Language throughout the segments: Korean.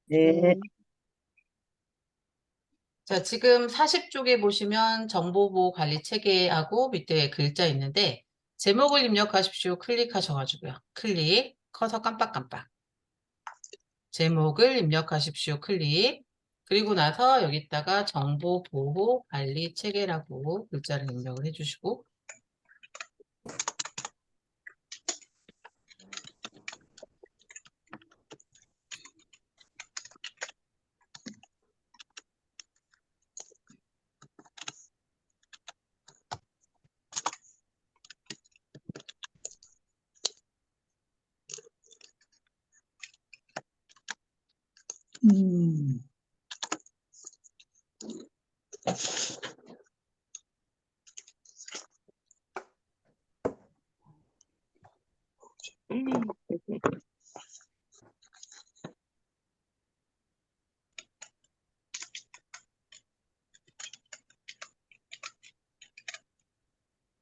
네. 자, 지금 40쪽에 보시면 정보보호 관리 체계하고 밑에 글자 있는데 제목을 입력하십시오. 클릭하셔가지고요. 클릭, 커서 깜빡깜빡. 제목을 입력하십시오. 클릭. 그리고 나서 여기다가 정보보호 관리 체계라고 글자를 입력을 해주시고 음.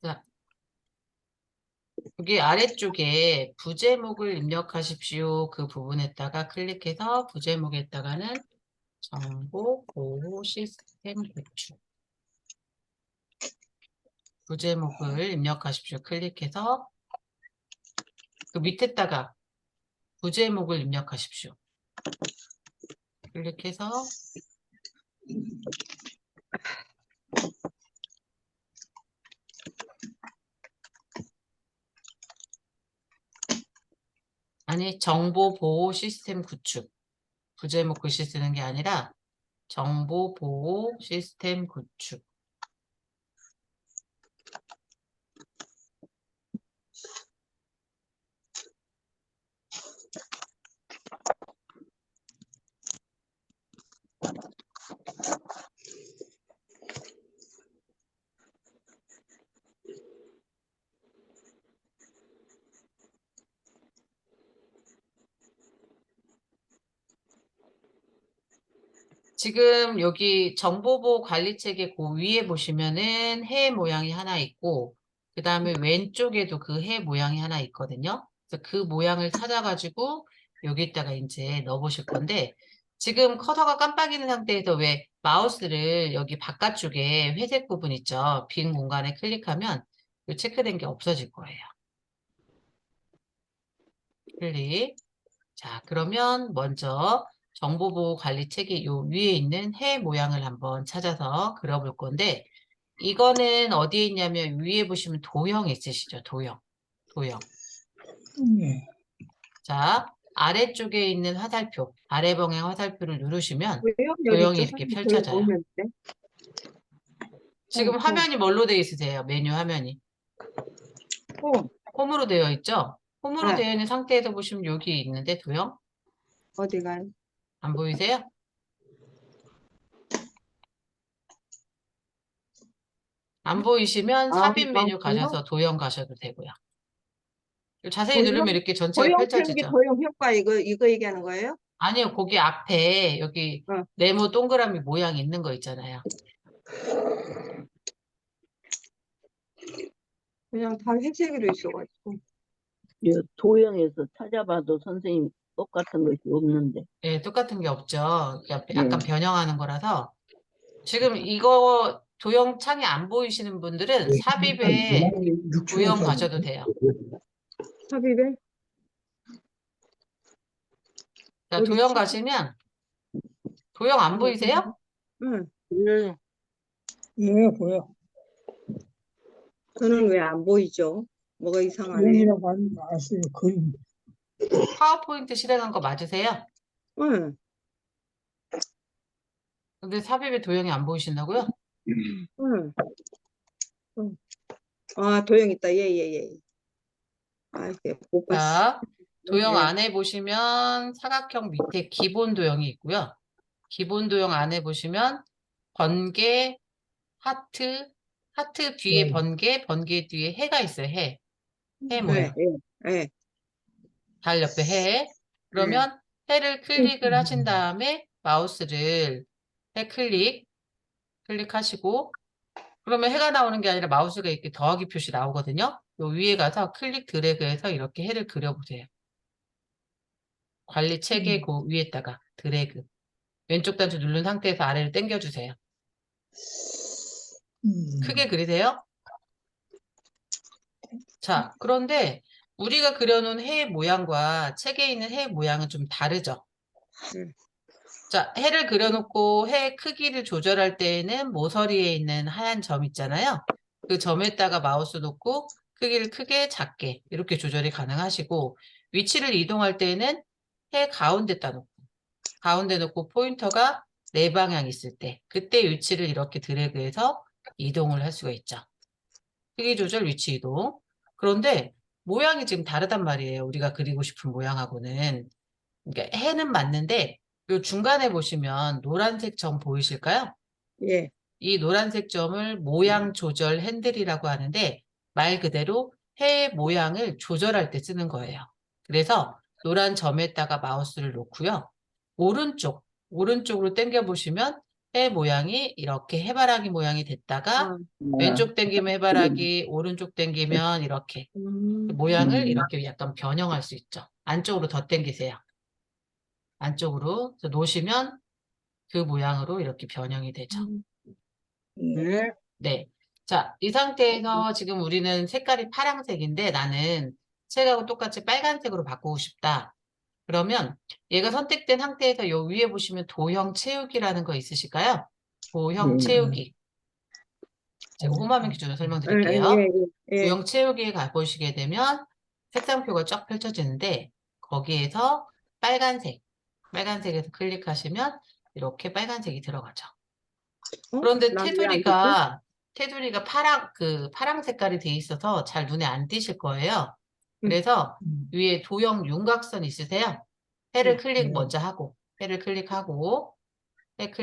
자, 여기 아래쪽에 부제목을 입력하십시오. 그 부분에다가 클릭해서 부제목에다가는 정보보호 시스템 구축. 부제목을 입력하십시오. 클릭해서 그 밑에다가 부제목을 입력하십시오. 클릭해서 아니 정보보호 시스템 구축. 부제목 글씨 쓰는 게 아니라 정보보호 시스템 구축. 지금 여기 정보보호 관리체계 그 위에 보시면은 해 모양이 하나 있고 그 다음에 왼쪽에도 그 해 모양이 하나 있거든요. 그래서 그 모양을 찾아가지고 여기다가 이제 넣어보실 건데 지금 커서가 깜빡이는 상태에서 왜 마우스를 여기 바깥쪽에 회색 부분 있죠. 빈 공간에 클릭하면 이 체크된 게 없어질 거예요. 클릭. 자, 그러면 먼저 정보보호 관리 체계 요 위에 있는 해 모양을 한번 찾아서 그려볼 건데 이거는 어디에 있냐면 위에 보시면 도형 있으시죠? 도형. 네. 자, 아래쪽에 있는 화살표, 아래 방향 화살표를 누르시면 왜요? 여기 도형이 있죠. 이렇게 저희 펼쳐져요. 보이는데. 지금 화면이 뭘로 되어 있으세요? 메뉴 화면이. 홈으로 되어 있죠? 홈으로 네. 되어 있는 상태에서 보시면 여기 있는데 도형 어디 가요? 안 보이세요? 안 보이시면 삽입 메뉴 그래요? 가셔서 도형 가셔도 되고요. 자세히 누르면 도형? 이렇게 전체가 도형 표기, 펼쳐지죠. 도형 효과 이거 얘기하는 거예요? 아니요, 거기 앞에 여기 어. 네모 동그라미 모양 있는 거 있잖아요. 그냥 다 회색으로 있어가지고. 이 도형에서 찾아봐도 선생님 똑같은 것이 없는데. 네, 똑같은 게 없죠. 네. 약간 변형하는 거라서. 지금 이거 도형 창이 안 보이시는 분들은 삽입에 도형 가셔도 돼요. 삽입에? 자, 어디 도형 치- 가시면 도형 안 보이세요? 응. 네. 예, 보여. 저는 왜 안 보이죠? 뭐가 이상하네. 도형이라고 하는 거 아세요? 그림. 파워포인트 실행한 거 맞으세요? 응. 근데 삽입에 도형이 안 보이신다고요? 응. 응. 아, 도형 있다. 예, 예, 예. 아, 이게 못 봤어. 자, 도형 네. 안에 보시면 사각형 밑에 기본 도형이 있고요. 기본 도형 안에 보시면 번개, 하트, 하트 뒤에 번개 뒤에 해가 있어요. 해 예, 모양. 예, 예. 달 옆에 해. 그러면 해를 클릭을 하신 다음에 마우스를 해 클릭하시고 그러면 해가 나오는 게 아니라 마우스가 이렇게 더하기 표시 나오거든요. 요 위에 가서 클릭 드래그해서 이렇게 해를 그려보세요. 관리 체계 그 위에다가. 드래그. 왼쪽 단추 누른 상태에서 아래로 당겨주세요. 크게 그리세요. 자, 그런데 우리가 그려놓은 해 모양과 책에 있는 해 모양은 좀 다르죠? 자, 해를 그려놓고 해 크기를 조절할 때에는 모서리에 있는 하얀 점 있잖아요. 그 점에다가 마우스 놓고 크기를 크게 작게 이렇게 조절이 가능하시고 위치를 이동할 때에는 해 가운데다 놓고 가운데 놓고 포인터가 네 방향 있을 때 그때 위치를 이렇게 드래그해서 이동을 할 수가 있죠. 크기 조절, 위치 이동. 그런데 모양이 지금 다르단 말이에요. 우리가 그리고 싶은 모양하고는. 그러니까 해는 맞는데 요 중간에 보시면 노란색 점 보이실까요? 예. 이 노란색 점을 모양 조절 핸들이라고 하는데 말 그대로 해의 모양을 조절할 때 쓰는 거예요. 그래서 노란 점에다가 마우스를 놓고요. 오른쪽으로 당겨 보시면 해 모양이 이렇게 해바라기 모양이 됐다가 아, 왼쪽 당기면 해바라기, 오른쪽 당기면 이렇게 모양을 이렇게 약간 변형할 수 있죠. 안쪽으로 더 당기세요. 안쪽으로 그래서 놓으시면 그 모양으로 이렇게 변형이 되죠. 네. 네. 자, 이 상태에서 지금 우리는 색깔이 파란색인데 나는 색하고 똑같이 빨간색으로 바꾸고 싶다. 그러면 얘가 선택된 상태에서 요 위에 보시면 도형 채우기라는 거 있으실까요? 도형 채우기. 제가 홈화면 기준으로 설명드릴게요. 예. 도형 채우기에 가보시게 되면 색상표가 쫙 펼쳐지는데 거기에서 빨간색에서 클릭하시면 이렇게 빨간색이 들어가죠. 그런데 테두리가 파랑 색깔이 돼 있어서 잘 눈에 안 띄실 거예요. 그래서 위에 도형 윤곽선 있으세요? 해를 클릭 먼저 하고, 해를 클릭하고, 해를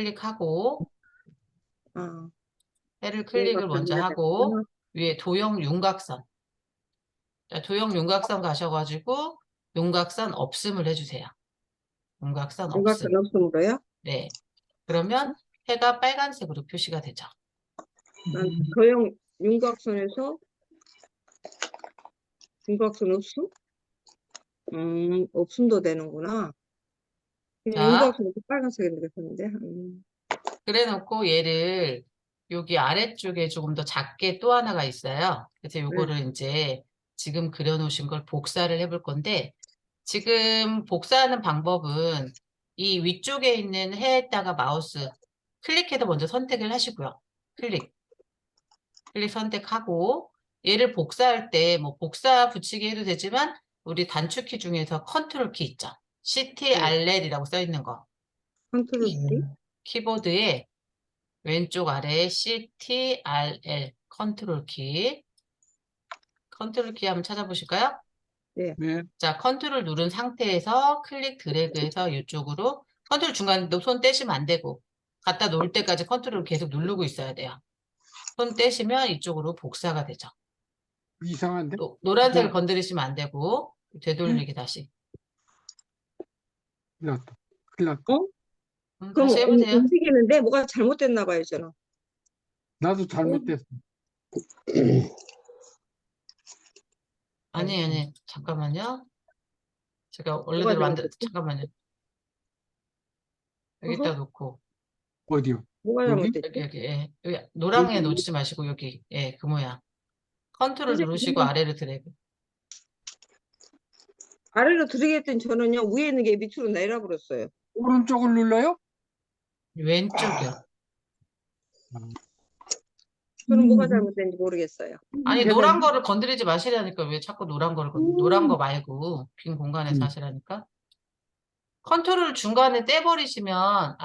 클릭을 먼저 하고, 위에 도형 윤곽선. 자, 도형 윤곽선 가셔가지고, 윤곽선 없음을 해주세요. 윤곽선 없음. 윤곽선 없음으로요? 네. 그러면 해가 빨간색으로 표시가 되죠. 도형 윤곽선에서 윤곽선 없음? 없음도 되는구나. 그냥 자. 윤곽선이 빨간색이 되겠는데. 그래 놓고 얘를 여기 아래쪽에 조금 더 작게 또 하나가 있어요. 그래서 요거를 이제 지금 그려놓으신 걸 복사를 해볼 건데 지금 복사하는 방법은 이 위쪽에 있는 해에다가 마우스 클릭해서 먼저 선택을 하시고요. 클릭 선택하고 얘를 복사할 때 뭐 복사 붙이기 해도 되지만 우리 단축키 중에서 컨트롤 키 있죠. CTRL이라고 써 있는 거. 컨트롤 키? 키보드에 왼쪽 아래에 CTRL 컨트롤 키 한번 찾아보실까요? 네. 네. 자, 컨트롤 누른 상태에서 클릭 드래그해서 이쪽으로 컨트롤 중간에 손 떼시면 안 되고 갖다 놓을 때까지 컨트롤 계속 누르고 있어야 돼요. 손 떼시면 이쪽으로 복사가 되죠. 이상한데? 노란색을 건드리시면 안 되고 되돌리기 다시. 큰일 났다. 큰일 났다. 그럼 다시 해보세요. 움직이는데 뭐가 잘못됐나 봐요, 저는. 나도 잘못됐어. 아니, 잠깐만요. 제가 원래대로 잠깐만요. 여기다 놓고. 어디요? 뭐가 여기? 잘못됐지? 여기 노랑에 여기? 놓지 마시고 여기 그 모양 컨트롤 선생님, 누르시고 아래로 드래그 아래로 들이겠더니 저는요, 위에 있는 게 밑으로 내려버렸어요. 오른쪽을 눌러요? 왼쪽이요. 저는 뭐가 잘못된지 모르겠어요. 아니 노란 거를 건드리지 마시라니까 왜 자꾸 노란 거를 노란 거 말고 빈 공간에서 하시라니까. 컨트롤 중간에 떼버리시면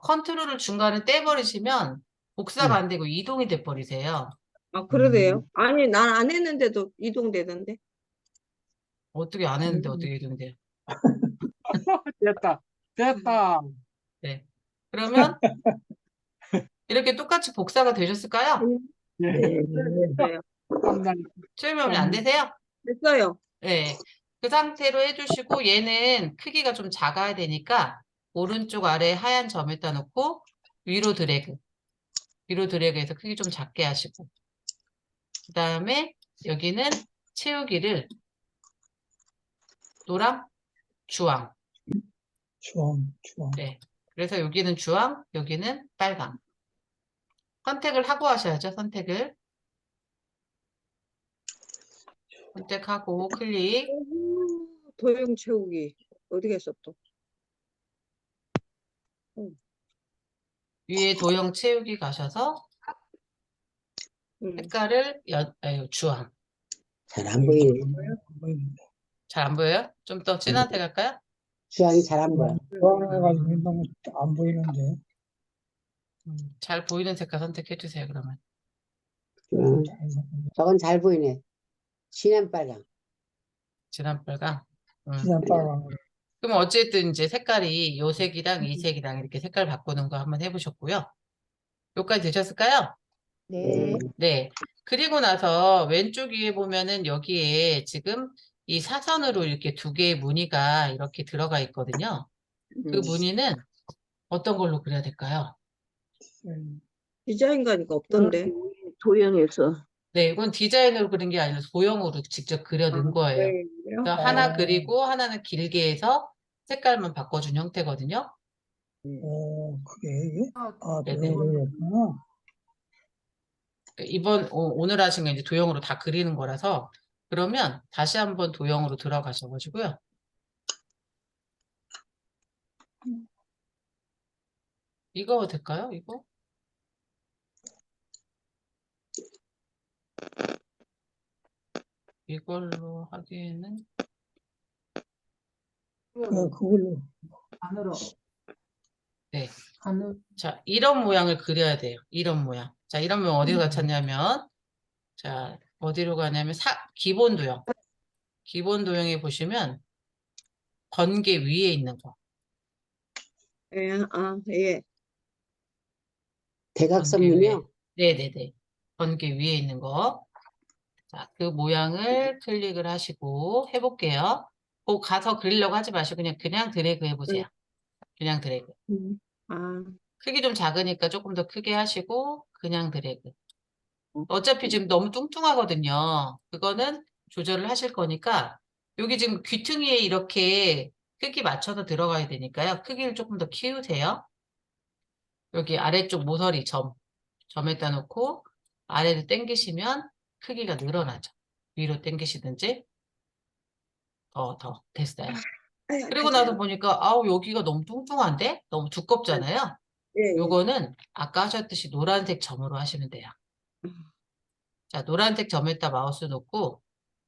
컨트롤을 중간에 떼버리시면 복사가 안 되고 이동이 돼 버리세요. 아, 그러대요? 아니, 난 안 했는데도 이동되던데. 어떻게 안 했는데 어떻게 이동돼요? 됐다. 네. 그러면 이렇게 똑같이 복사가 되셨을까요? 예. 됐어요. 틀림없이 안 되세요? 됐어요. 네. 그 상태로 해주시고 얘는 크기가 좀 작아야 되니까 오른쪽 아래 하얀 점에다 놓고 위로 드래그해서 크기 좀 작게 하시고 그 다음에 여기는 채우기를 노랑, 주황 주황. 네. 그래서 여기는 주황, 여기는 빨강. 선택을 하고 하셔야죠, 선택을. 선택하고 클릭. 도형 채우기. 어디 갔어 또? 위에 도형 채우기 가셔서 색깔을 주황. 잘 안 보이네. 잘 안 보여요? 좀 더 진한 색 할까요? 주황이 잘 안 보여. 주황해가지고 너무 안 보이는데. 잘 보이는 색깔 선택해 주세요, 그러면. 응. 저건 잘 보이네. 진한 빨강. 진한 빨강. 진한 빨강. 그럼 어쨌든 이제 색깔이 요 색이랑 이 색이랑 이렇게 색깔 바꾸는 거 한번 해보셨고요. 여기까지 되셨을까요? 네. 네. 그리고 나서 왼쪽 위에 보면은 여기에 지금 이 사선으로 이렇게 두 개의 무늬가 이렇게 들어가 있거든요. 그 무늬는 어떤 걸로 그려야 될까요? 디자인 가니까 없던데. 도형에서 네, 이건 디자인으로 그린 게 아니라 도형으로 직접 그려 넣은 거예요. 네. 그러니까 하나 그리고 하나는 길게 해서 색깔만 바꿔준 형태거든요. 그게 이게? 네네. 도형이었구나. 오늘 하신 게 이제 도형으로 다 그리는 거라서 그러면 다시 한번 도형으로 들어가셔가지고요. 이거 될까요? 이거? 이걸로 하기에는 그걸로. 네. 자, 이런 모양을 그려야 돼요. 이런 모양. 자, 이런 모양 어디로 찾냐면 자, 어디로 가냐면 기본 도형. 기본 도형에 보시면 번개 위에 있는 거. 예, 예. 대각선 번개 위에. 문이요? 네네네. 번개 위에 있는 거. 자, 그 모양을 클릭을 하시고 해볼게요. 꼭 가서 그리려고 하지 마시고 그냥 드래그 해보세요. 그냥 드래그. 크기 좀 작으니까 조금 더 크게 하시고 그냥 드래그. 어차피 지금 너무 뚱뚱하거든요. 그거는 조절을 하실 거니까 여기 지금 귀퉁이에 이렇게 크기 맞춰서 들어가야 되니까요. 크기를 조금 더 키우세요. 여기 아래쪽 모서리 점에다 놓고 아래를 당기시면 크기가 늘어나죠. 위로 당기시든지 더 됐어요. 그리고 나서 보니까 아우 여기가 너무 뚱뚱한데? 너무 두껍잖아요. 예, 요거는 아까 하셨듯이 노란색 점으로 하시면 돼요. 자, 노란색 점에다 마우스 놓고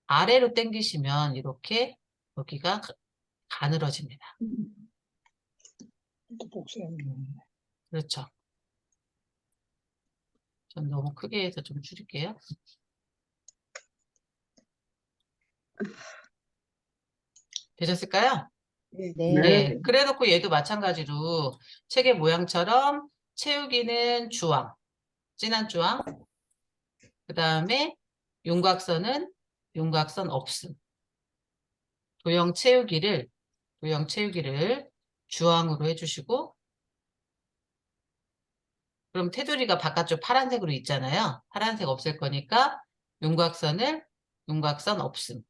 아래로 당기시면 이렇게 여기가 가늘어집니다. 그렇죠. 전 너무 크게 해서 좀 줄일게요. 되셨을까요? 네. 네. 그래 놓고 얘도 마찬가지로 책의 모양처럼 채우기는 주황, 진한 주황. 그 다음에 윤곽선은 윤곽선 없음. 도형 채우기를 주황으로 해주시고, 그럼 테두리가 바깥쪽 파란색으로 있잖아요. 파란색 없앨 거니까 윤곽선 없음.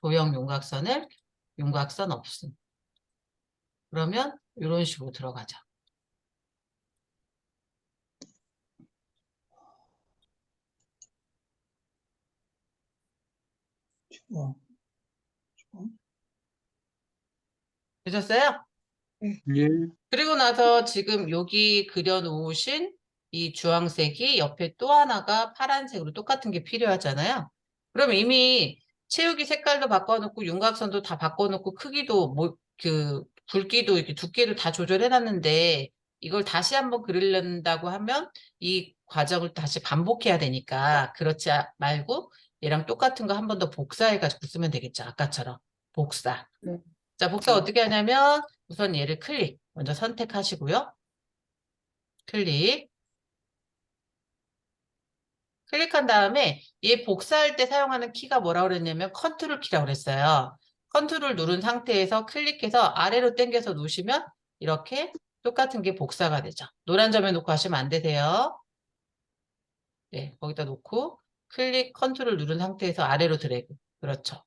도형 윤곽선을 윤곽선 없음. 그러면 이런 식으로 들어가죠. 되셨어요? 예. 그리고 나서 지금 여기 그려놓으신 이 주황색이 옆에 또 하나가 파란색으로 똑같은 게 필요하잖아요. 그럼 이미 채우기 색깔도 바꿔놓고 윤곽선도 다 바꿔놓고 크기도 굵기도 이렇게 두께도 다 조절해놨는데 이걸 다시 한번 그리려고 하면 이 과정을 다시 반복해야 되니까 그렇지 말고 얘랑 똑같은 거 한 번 더 복사해가지고 쓰면 되겠죠. 아까처럼 복사. 자, 복사 어떻게 하냐면 우선 얘를 먼저 선택하시고요. 클릭한 다음에 얘 복사할 때 사용하는 키가 뭐라고 그랬냐면 컨트롤 키라고 그랬어요. 컨트롤 누른 상태에서 클릭해서 아래로 당겨서 놓으시면 이렇게 똑같은 게 복사가 되죠. 노란 점에 놓고 하시면 안 되세요. 네, 거기다 놓고 컨트롤 누른 상태에서 아래로 드래그. 그렇죠.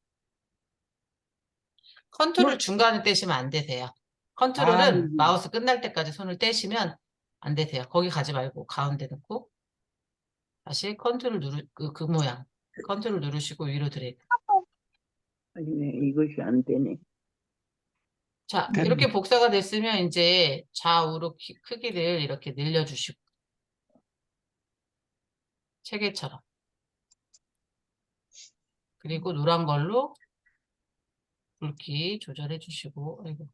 컨트롤 중간에 떼시면 안 되세요. 컨트롤은 아이고. 마우스 끝날 때까지 손을 떼시면 안 되세요. 거기 가지 말고 가운데 넣고 다시 컨트롤 그 모양. 컨트롤 누르시고 위로 드래그. 아니, 왜 이것이 안 되네. 자, 됐네. 이렇게 복사가 됐으면 이제 좌우로 크기를 이렇게 늘려주시고 체계처럼. 그리고 노란 걸로 굵기 조절해 주시고 아이고,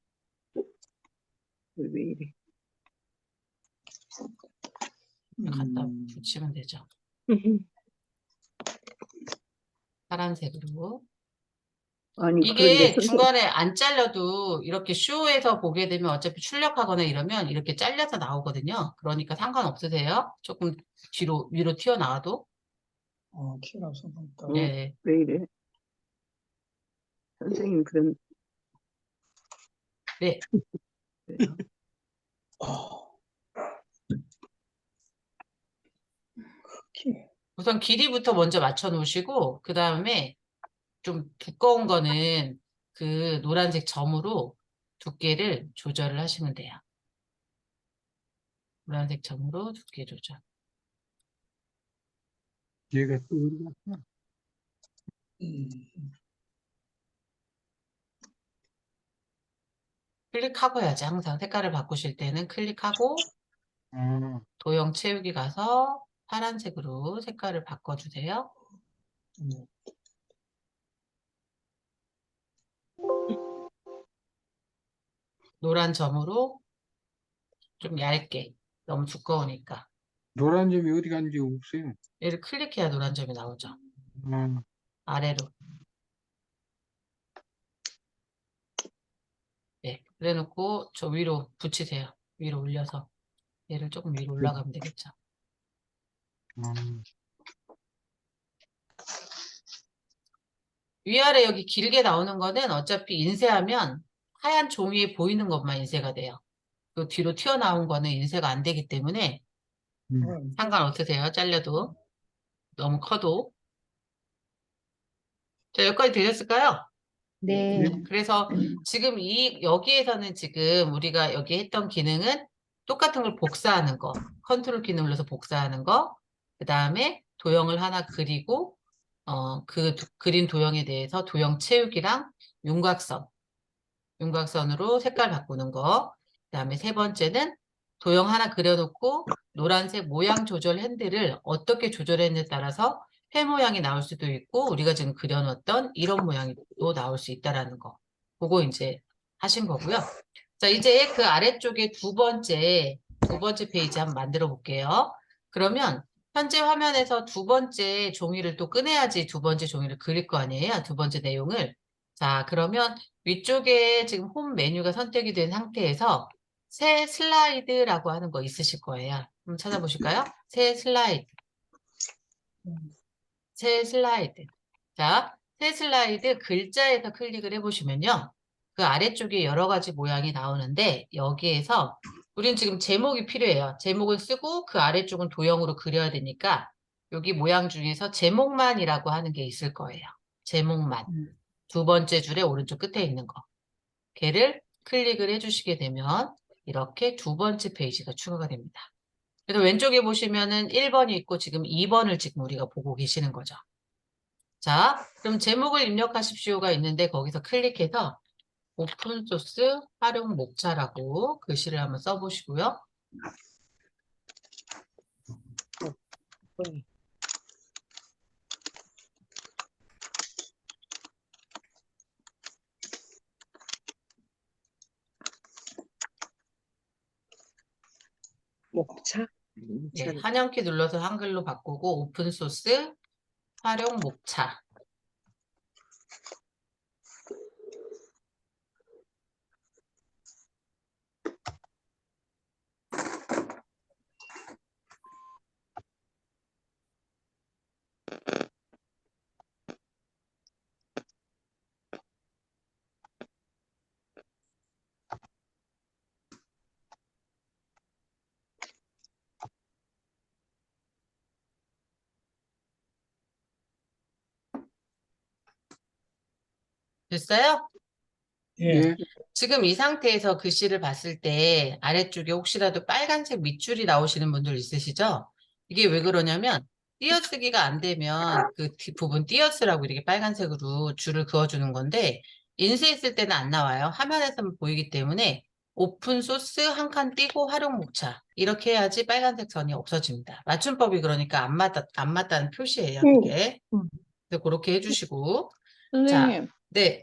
왜 이래? 갖다 붙이면 되죠. 파란색으로. 아니, 그런데 이게 선생님, 중간에 안 잘려도 이렇게 쇼에서 보게 되면 어차피 출력하거나 이러면 이렇게 잘려서 나오거든요. 그러니까 상관없으세요. 조금 뒤로, 위로 튀어나와도. 키라서 보니까. 네. 왜 이래? 선생님, 그런, 네. 왜요? 키. 우선 길이부터 먼저 맞춰 놓으시고, 그 다음에 좀 두꺼운 거는 그 노란색 점으로 두께를 조절을 하시면 돼요. 노란색 점으로 두께 조절. 얘가 또 어디 갔어? 클릭하고 해야지. 항상 색깔을 바꾸실 때는 클릭하고 아, 도형 채우기 가서 파란색으로 색깔을 바꿔주세요. 노란 점으로 좀 얇게. 너무 두꺼우니까. 노란 점이 어디 갔는지 없어요. 얘를 클릭해야 노란 점이 나오죠. 아, 아래로. 네. 그래 놓고 저 위로 붙이세요. 위로 올려서. 얘를 조금 위로 올라가면 되겠죠. 아, 위아래 여기 길게 나오는 거는 어차피 인쇄하면 하얀 종이에 보이는 것만 인쇄가 돼요. 그 뒤로 튀어나온 거는 인쇄가 안 되기 때문에 상관없으세요. 잘려도. 너무 커도. 자, 여기까지 되셨을까요? 네. 그래서 지금 여기에서는 지금 우리가 여기 했던 기능은 똑같은 걸 복사하는 거, 컨트롤 키 눌러서 복사하는 거, 그 다음에 도형을 하나 그리고, 그린 도형에 대해서 도형 채우기랑 윤곽선으로 색깔 바꾸는 거, 그 다음에 세 번째는 도형 하나 그려놓고 노란색 모양 조절 핸들을 어떻게 조절했느냐에 따라서 회 모양이 나올 수도 있고 우리가 지금 그려놓았던 이런 모양이 또 나올 수 있다라는 거. 그거 이제 하신 거고요. 자, 이제 그 아래쪽에 두 번째 페이지 한번 만들어 볼게요. 그러면 현재 화면에서 두 번째 종이를 또 꺼내야지 두 번째 종이를 그릴 거 아니에요? 두 번째 내용을. 자, 그러면 위쪽에 지금 홈 메뉴가 선택이 된 상태에서 새 슬라이드라고 하는 거 있으실 거예요. 한번 찾아보실까요? 새 슬라이드. 새 슬라이드. 자, 새 슬라이드 글자에서 클릭을 해보시면요. 그 아래쪽에 여러 가지 모양이 나오는데 여기에서 우리는 지금 제목이 필요해요. 제목을 쓰고 그 아래쪽은 도형으로 그려야 되니까 여기 모양 중에서 제목만이라고 하는 게 있을 거예요. 제목만. 두 번째 줄에 오른쪽 끝에 있는 거. 걔를 클릭을 해주시게 되면 이렇게 두 번째 페이지가 추가가 됩니다. 그래서 왼쪽에 보시면은 1번이 있고 지금 2번을 지금 우리가 보고 계시는 거죠. 자, 그럼 제목을 입력하십시오가 있는데 거기서 클릭해서 오픈소스 활용 목차라고 글씨를 한번 써보시고요. 목차? 네, 목차는 한영키 눌러서 한글로 바꾸고 오픈소스 활용 목차. 됐어요? 예. 예. 지금 이 상태에서 글씨를 봤을 때 아래쪽에 혹시라도 빨간색 밑줄이 나오시는 분들 있으시죠? 이게 왜 그러냐면 띄어쓰기가 안 되면 그 뒷부분 띄어쓰라고 이렇게 빨간색으로 줄을 그어주는 건데 인쇄했을 때는 안 나와요. 화면에서만 보이기 때문에 오픈 소스 한 칸 띄고 활용 목차 이렇게 해야지 빨간색 선이 없어집니다. 맞춤법이 그러니까 안 맞다는 표시예요. 그게. 그래서 그렇게 해주시고 자, 선생님, 네.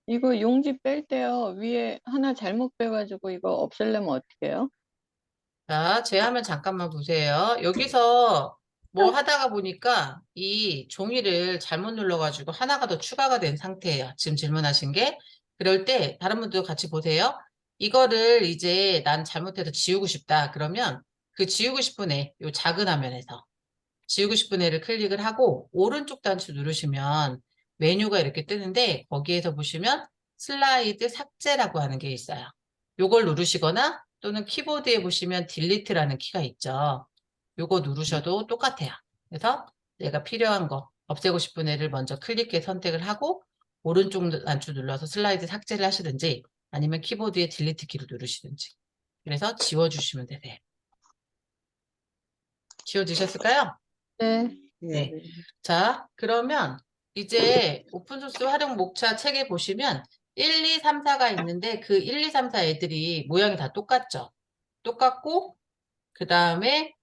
이거 용지 뺄 때요. 위에 하나 잘못 빼가지고 이거 없애려면 어떻게 해요? 자, 제 화면 잠깐만 보세요. 여기서 뭐 하다가 보니까 이 종이를 잘못 눌러가지고 하나가 더 추가가 된 상태예요. 지금 질문하신 게. 그럴 때 다른 분들도 같이 보세요. 이거를 이제 난 잘못해서 지우고 싶다. 그러면 그 지우고 싶은 애, 요 작은 화면에서 지우고 싶은 애를 클릭을 하고 오른쪽 단추 누르시면 메뉴가 이렇게 뜨는데 거기에서 보시면 슬라이드 삭제라고 하는 게 있어요. 요걸 누르시거나 또는 키보드에 보시면 딜리트라는 키가 있죠. 요거 누르셔도 똑같아요. 그래서 내가 필요한 거 없애고 싶은 애를 먼저 클릭해 선택을 하고 오른쪽 단추 눌러서 슬라이드 삭제를 하시든지 아니면 키보드에 딜리트 키를 누르시든지 그래서 지워주시면 되세요. 지워지셨을까요? 네. 네. 자, 그러면 이제 오픈소스 활용 목차 책에 보시면 1, 2, 3, 4가 있는데 그 1, 2, 3, 4 애들이 모양이 다 똑같죠? 똑같고 그 다음에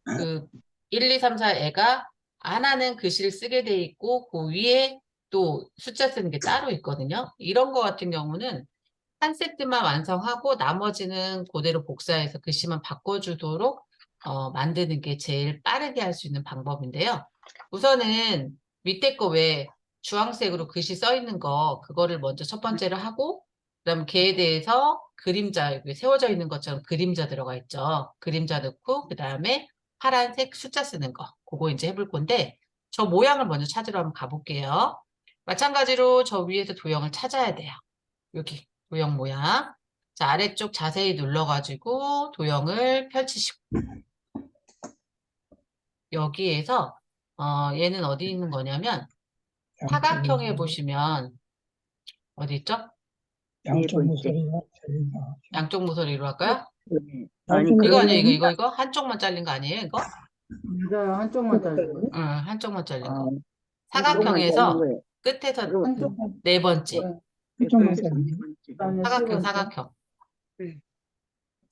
그 1, 2, 3, 4 애가 하나는 글씨를 쓰게 돼 있고 그 위에 또 숫자 쓰는 게 따로 있거든요. 이런 거 같은 경우는 한 세트만 완성하고 나머지는 그대로 복사해서 글씨만 바꿔주도록 만드는 게 제일 빠르게 할 수 있는 방법인데요. 우선은 밑에 거 왜 주황색으로 글씨 써 있는 거 그거를 먼저 첫 번째로 하고 그다음 걔에 대해서 그림자 여기 세워져 있는 것처럼 그림자 들어가 있죠. 그림자 넣고 그다음에 파란색 숫자 쓰는 거 그거 이제 해볼 건데 저 모양을 먼저 찾으러 한번 가볼게요. 마찬가지로 저 위에서 도형을 찾아야 돼요. 여기 도형 모양. 자, 아래쪽 자세히 눌러가지고 도형을 펼치시고 여기에서 얘는 어디 있는 거냐면 사각형에 보시면 어디 있죠? 양쪽 네 번째. 모서리가 틀린다. 양쪽 모서리로 할까요? 네. 아니, 이거 그러면 아니에요, 이거? 한쪽만 잘린 거 아니에요, 이거? 맞아요. 한쪽만 잘리고. 응, 한쪽만 잘린 거. 한쪽만 사각형에서 자른 거예요. 끝에서 그럼 한쪽만. 네 번째. 한쪽만 네 자르는 번째. 그다음에 사각형, 10번째. 사각형. 네.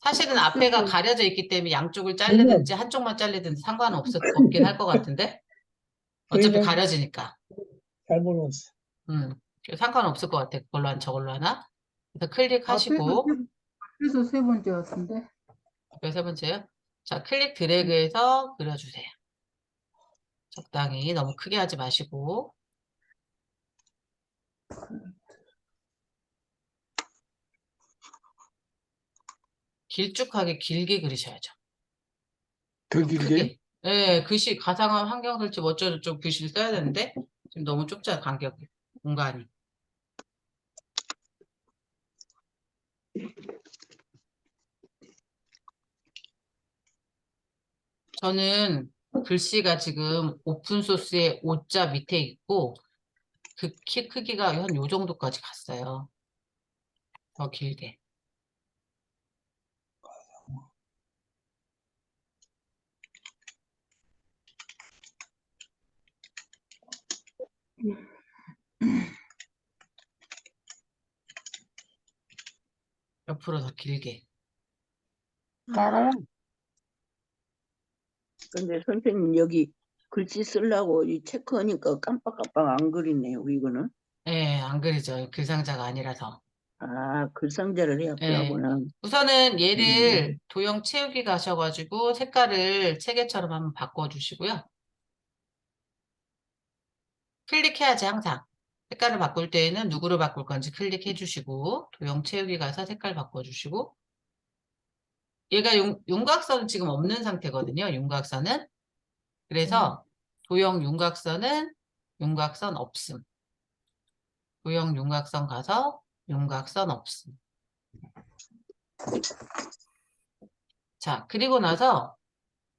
사실은 앞에가 가려져 있기 때문에 양쪽을 자르든지 한쪽만 자르든지 상관은 없긴 할 것 같은데 어차피 그러면- 가려지니까. 잘 모르겠어. 상관없을 것 같아. 그걸로 하나 저걸로 하나. 그래서 클릭하시고 앞에서 세 번째 같은데. 세 번째요. 자, 클릭 드래그해서 그려주세요. 적당히 너무 크게 하지 마시고. 길쭉하게 길게 그리셔야죠. 더 길게? 크게. 네, 글씨 가상화 환경 설치 어쩌고 좀 글씨를 써야 되는데 지금 너무 좁잖아 간격이 공간이. 저는 글씨가 지금 오픈소스의 O자 밑에 있고 그 키 크기가 한 요 정도까지 갔어요. 더 길게. 옆으로 더 길게. 근데 선생님 여기 글씨 쓰려고 이 체크하니까 깜빡깜빡 안 그리네요. 이거는. 네, 안 그리죠. 글상자가 아니라서. 아, 글상자를 해야 하구나. 우선은 얘를 도형 채우기 가셔가지고 색깔을 체계처럼 한번 바꿔주시고요. 클릭해야지 항상. 색깔을 바꿀 때에는 누구를 바꿀 건지 클릭해 주시고 도형 채우기 가서 색깔 바꿔주시고 얘가 윤곽선은 지금 없는 상태거든요. 윤곽선은. 그래서 도형 윤곽선은 윤곽선 없음. 도형 윤곽선 가서 윤곽선 없음. 자, 그리고 나서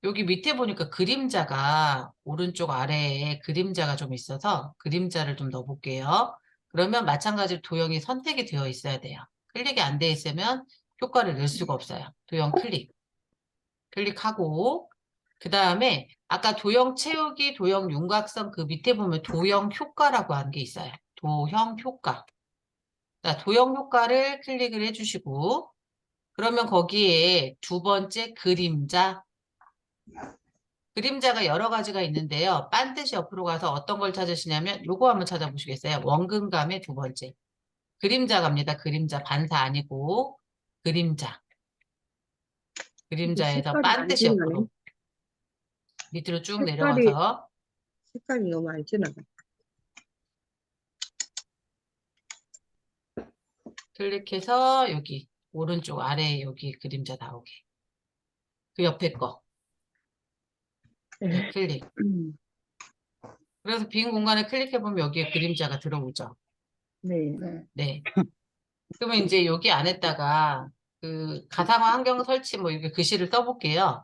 여기 밑에 보니까 그림자가 오른쪽 아래에 그림자가 좀 있어서 그림자를 좀 넣어볼게요. 그러면 마찬가지로 도형이 선택이 되어 있어야 돼요. 클릭이 안 돼 있으면 효과를 낼 수가 없어요. 도형 클릭. 클릭하고 그 다음에 아까 도형 채우기, 도형 윤곽선 그 밑에 보면 도형 효과라고 하는 게 있어요. 도형 효과. 자, 도형 효과를 클릭을 해주시고 그러면 거기에 두 번째 그림자. 그림자가 여러 가지가 있는데요. 반드시 옆으로 가서 어떤 걸 찾으시냐면 요거 한번 찾아보시겠어요? 원근감의 두 번째. 그림자 갑니다. 그림자 반사 아니고 그림자. 그림자에서 색깔이 안 반드시 지나네. 옆으로 밑으로 쭉 색깔이- 내려와서 색깔이 너무 안 진하다. 클릭해서 여기 오른쪽 아래에 여기 그림자 나오게. 그 옆에 거. 네, 클릭. 그래서 빈 공간에 클릭해보면 여기에 그림자가 들어오죠. 네. 네. 네. 그러면 이제 여기 안에다가 그 가상화 환경 설치 뭐 이렇게 글씨를 써볼게요.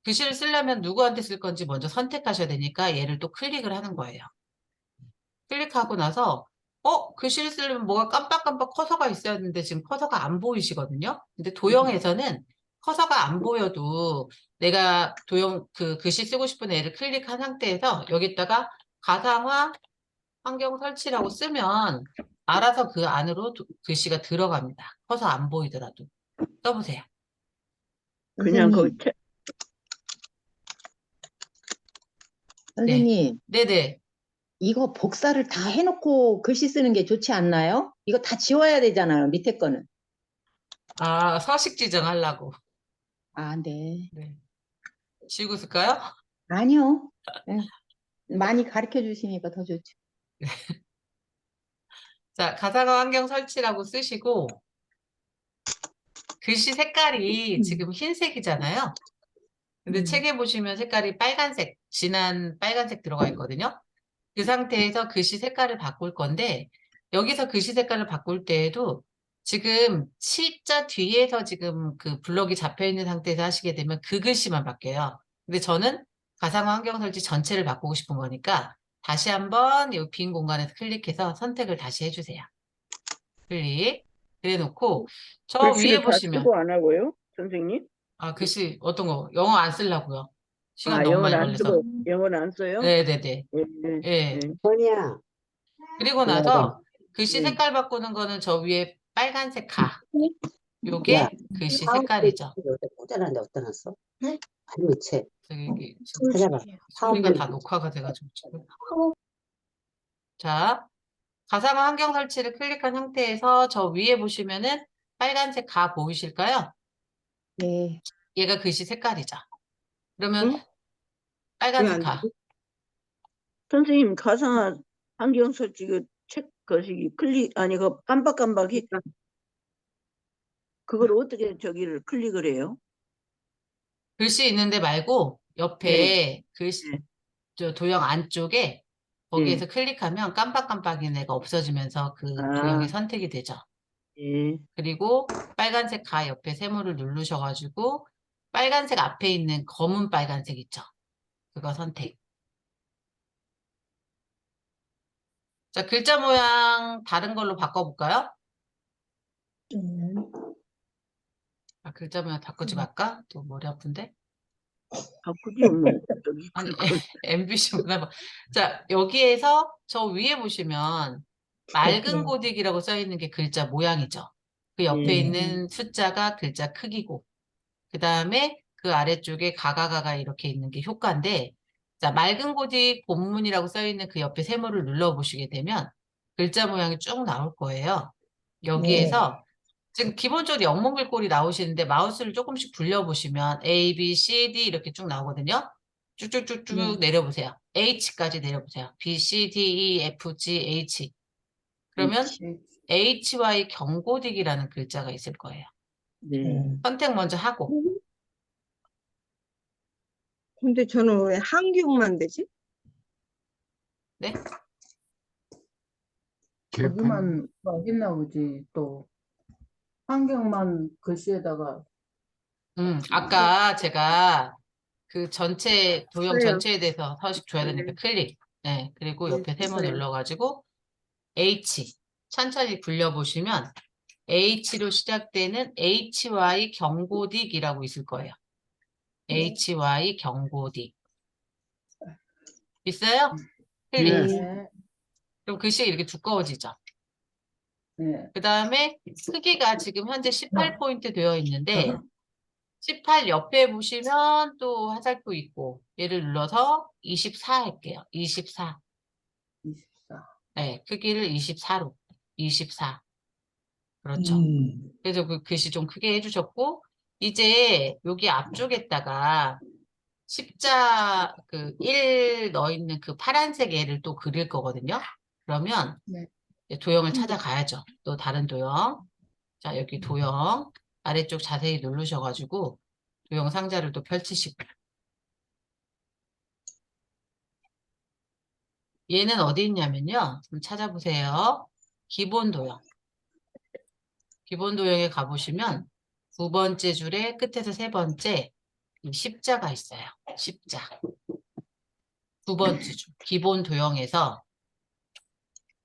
글씨를 쓰려면 누구한테 쓸 건지 먼저 선택하셔야 되니까 얘를 또 클릭을 하는 거예요. 클릭하고 나서 글씨를 쓰려면 뭐가 깜빡깜빡 커서가 있어야 되는데 지금 커서가 안 보이시거든요. 근데 도형에서는 커서가 안 보여도 내가 도형 그 글씨 쓰고 싶은 애를 클릭한 상태에서 여기다가 가상화 환경 설치라고 쓰면 알아서 그 안으로 글씨가 들어갑니다. 커서 안 보이더라도. 써보세요. 그냥 그 선생님, 선생님, 네네. 이거 복사를 다 해놓고 글씨 쓰는 게 좋지 않나요? 이거 다 지워야 되잖아요, 밑에 거는. 아, 서식 지정하려고. 아, 네. 네. 지우고 있을까요? 아니요. 많이 가르쳐 주시니까 더 좋죠. 자, 가상화 환경 설치라고 쓰시고 글씨 색깔이 지금 흰색이잖아요. 근데 책에 보시면 색깔이 빨간색, 진한 빨간색 들어가 있거든요. 그 상태에서 글씨 색깔을 바꿀 건데 여기서 글씨 색깔을 바꿀 때에도 지금 C자 뒤에서 지금 그 블럭이 잡혀 있는 상태에서 하시게 되면 그 글씨만 바뀌어요. 근데 저는 가상화 환경 설치 전체를 바꾸고 싶은 거니까 다시 한번 이 빈 공간에서 클릭해서 선택을 다시 해주세요. 클릭. 그래 놓고 저 글씨를 위에 다 보시면 쓰고 안 하고요, 선생님? 아, 글씨 어떤 거? 영어 안 쓰려고요. 시간 아, 너무 많이 영어는 안 걸려서. 쓰고, 영어는 안 써요? 네네네. 예, 예. 예. 선이야, 그리고 네, 나서 글씨 네. 색깔 바꾸는 거는 저 위에 빨간색 가. 요게 야, 글씨 색깔이죠. 여기다 꽂아놨는데 어디다 놨어? 아니, 쟤 저기 찾아봐. 소리가 사업물. 다 녹화가 돼가지고 지금. 자, 가상화 환경 설치를 클릭한 상태에서 저 위에 보시면은 빨간색 가 보이실까요? 네. 얘가 글씨 색깔이죠. 그러면 응? 빨간색 왜안 가. 되지? 선생님, 가상화 환경 설치 거시기 클릭, 아니, 그 깜빡깜빡이, 그걸 어떻게 저기를 클릭을 해요? 글씨 있는데 말고 옆에 글씨 네. 저 도형 안쪽에 거기에서 클릭하면 깜빡깜빡이는 애가 없어지면서 그 아. 도형이 선택이 되죠. 예. 그리고 빨간색 가 옆에 세모를 누르셔가지고 빨간색 앞에 있는 검은 빨간색 있죠. 그거 선택. 자, 글자 모양 다른 걸로 바꿔볼까요? 아, 글자 모양 바꾸지 말까? 또 머리 아픈데? 바꾸지, 뭐. 저기, 아니, 그걸. MBC구나. 자, 여기에서 저 위에 보시면 맑은 고딕이라고 써 있는 게 글자 모양이죠. 그 옆에 예. 있는 숫자가 글자 크기고, 그 다음에 그 아래쪽에 가가가가 이렇게 있는 게 효과인데, 자, 맑은 고딕 본문이라고 써 있는 그 옆에 세모를 눌러보시게 되면 글자 모양이 쭉 나올 거예요. 여기에서 지금 기본적으로 영문 글꼴이 나오시는데 마우스를 조금씩 굴려보시면 A, B, C, D 이렇게 쭉 나오거든요. 쭉쭉쭉쭉 내려보세요. H까지 내려보세요. B, C, D, E, F, G, H. 그러면 HY 경고딕이라는 글자가 있을 거예요. 네. 선택 먼저 하고. 근데 저는 왜 한국만 되지? 네? 개판. 거기만 있나 보지. 또 환경만 글씨에다가 아까 제가 그 전체, 도형 써요. 전체에 대해서 서식 줘야 되니까 클릭. 네, 그리고 옆에 세모 써요. 눌러가지고 H. 천천히 굴려보시면 H로 시작되는 HY 경고딕이라고 있을 거예요. HY 경고딕. 있어요? 클릭. 예. 네. 그럼 글씨가 이렇게 두꺼워지죠. 네. 그 다음에 크기가 지금 현재 18포인트 되어 있는데 18 옆에 보시면 또 화살표 있고 얘를 눌러서 24 할게요. 24. 24. 네, 크기를 24로. 24. 그렇죠. 그래서 그 글씨 좀 크게 해주셨고 이제 여기 앞쪽에다가 그 1 넣어 있는 그 파란색 애를 또 그릴 거거든요. 그러면 네. 이제 도형을 찾아가야죠. 또 다른 도형. 자, 여기 도형 아래쪽 자세히 누르셔가지고 도형 상자를 또 펼치시고 얘는 어디 있냐면요. 좀 찾아보세요. 기본 도형. 기본 도형에 가보시면 9번째 줄에 끝에서 3번째 이 십자가 있어요. 십자. 9번째 줄. 기본 도형에서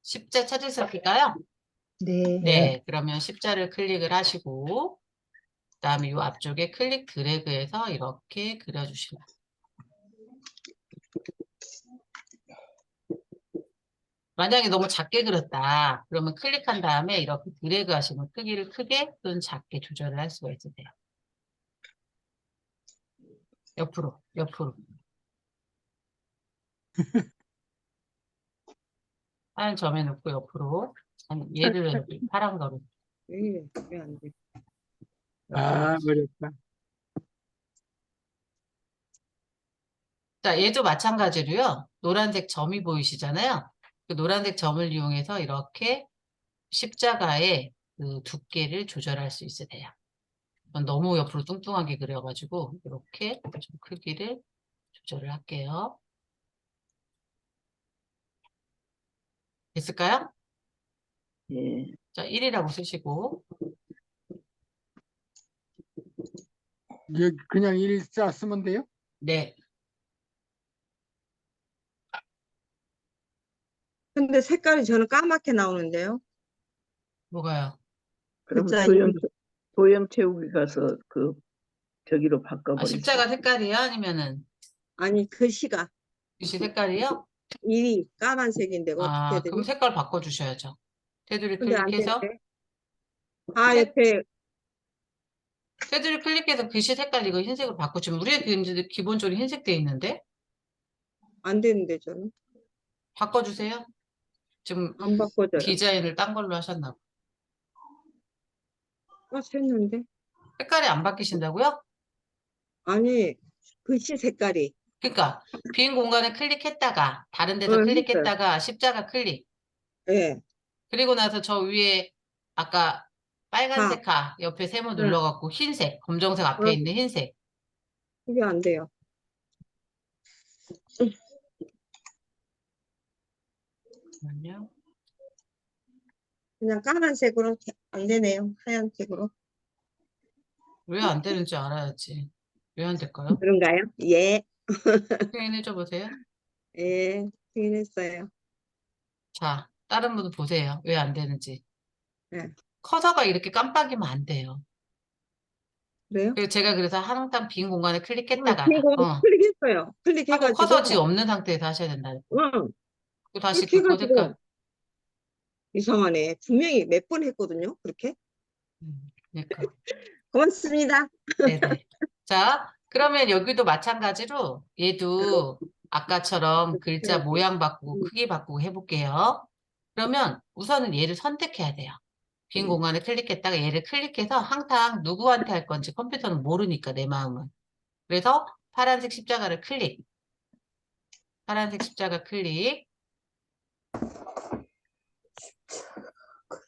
십자 찾을 수 있을까요? 네. 네. 그러면 십자를 클릭을 하시고 그다음에 이 앞쪽에 클릭 드래그해서 이렇게 그려주시면 만약에 너무 작게 그렸다. 그러면 클릭한 다음에 이렇게 드래그 하시면 크기를 크게 또는 작게 조절을 할 수가 있으세요. 옆으로, 옆으로. 하얀 점에 놓고 옆으로. 아니, 얘를 여기 파란 거로. 왜안 돼? 아, 어렵다. 자, 얘도 마찬가지로요. 노란색 점이 보이시잖아요. 그 노란색 점을 이용해서 이렇게 십자가의 그 두께를 조절할 수 있으세요. 너무 옆으로 뚱뚱하게 그려가지고 이렇게 좀 크기를 조절을 할게요. 됐을까요? 예. 자, 1이라고 쓰시고 여기 그냥 일자 쓰면 돼요? 네. 근데 색깔이 저는 까맣게 나오는데요. 뭐가요? 그럼 글자 도형 채우기 가서 그 저기로 아, 바꿔버리세요. 십자가 색깔이요? 아니면은 아니 글씨가 글씨 색깔이요? 일이 까만색인데 어떻게 아, 해야 되지? 그럼 색깔 바꿔주셔야죠. 테두리 근데 안 클릭해서 되는데. 아 네? 옆에 테두리 클릭해서 글씨 색깔 이거 흰색으로 바꾸시면 우리의 글씨도 기본적으로 흰색 돼 있는데 안 되는데 저는 바꿔주세요. 지금 안 바꿔져요. 디자인을 딴 걸로 하셨나 봐. 했는데 색깔이 안 바뀌신다고요? 아니 글씨 색깔이 그러니까 빈 공간을 클릭했다가 다른 데서 했어요. 클릭했다가 십자가 클릭 예. 그리고 나서 저 위에 아까 빨간색 가 옆에 세모 네. 눌러갖고 흰색 검정색 앞에 어. 있는 흰색 그게 안 돼요. 잠깐만요. 그냥 까만색으로 안 되네요. 하얀색으로. 왜 안 되는지 알아야지. 왜 안 될까요? 그런가요? 예. 확인해줘 보세요. 예. 확인했어요. 자, 다른 분도 보세요. 왜 안 되는지. 네. 커서가 이렇게 깜빡이면 안 돼요. 그래요? 제가 그래서 항상 빈 공간을 클릭했다가 이거 클릭했어요. 하고 클릭해가지고 커서 지금 없는 상태에서 하셔야 된다. 응. 또 다시 그 클릭해가지고 색깔. 이상하네. 분명히 몇 번 했거든요. 그렇게. 그러니까. 고맙습니다. 네네. 자, 그러면 여기도 마찬가지로 얘도 아까처럼 글자 모양 바꾸고 크기 바꾸고 해볼게요. 그러면 우선은 얘를 선택해야 돼요. 빈 공간을 클릭했다가 얘를 클릭해서 항상 누구한테 할 건지 컴퓨터는 모르니까 내 마음은. 그래서 파란색 십자가를 클릭. 파란색 십자가 클릭.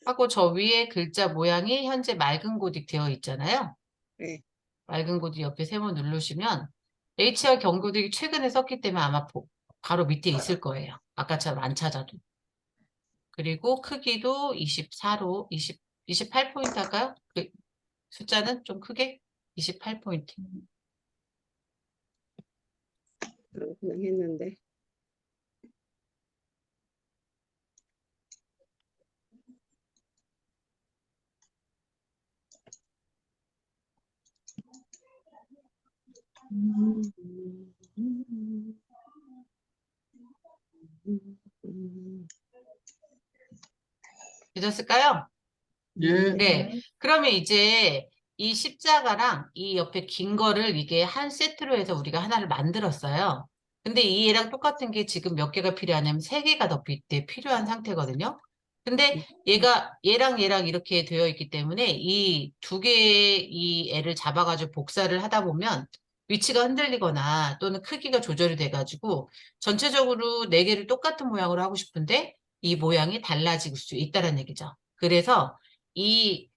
하고 저 위에 글자 모양이 현재 맑은 고딕 되어 있잖아요. 네. 맑은 고딕 옆에 세모 누르시면 HR 경고딕이 최근에 썼기 때문에 아마 바로 밑에 있을 거예요. 아까처럼 안 찾아도. 그리고 크기도 24로 28포인트 할까요? 그 숫자는 좀 크게 28포인트. 그냥 했는데. 되셨을까요? 예. 네. 그러면 이제 이 십자가랑 이 옆에 긴 거를 이게 한 세트로 해서 우리가 하나를 만들었어요. 근데 이 얘랑 똑같은 게 지금 몇 개가 필요하냐면 세 개가 더 필요한 상태거든요. 근데 얘랑 이렇게 되어 있기 때문에 이 두 개의 이 애를 잡아가지고 복사를 하다 보면 위치가 흔들리거나 또는 크기가 조절이 돼가지고 전체적으로 네 개를 똑같은 모양으로 하고 싶은데 이 모양이 달라질 수 있다는 얘기죠. 그래서 이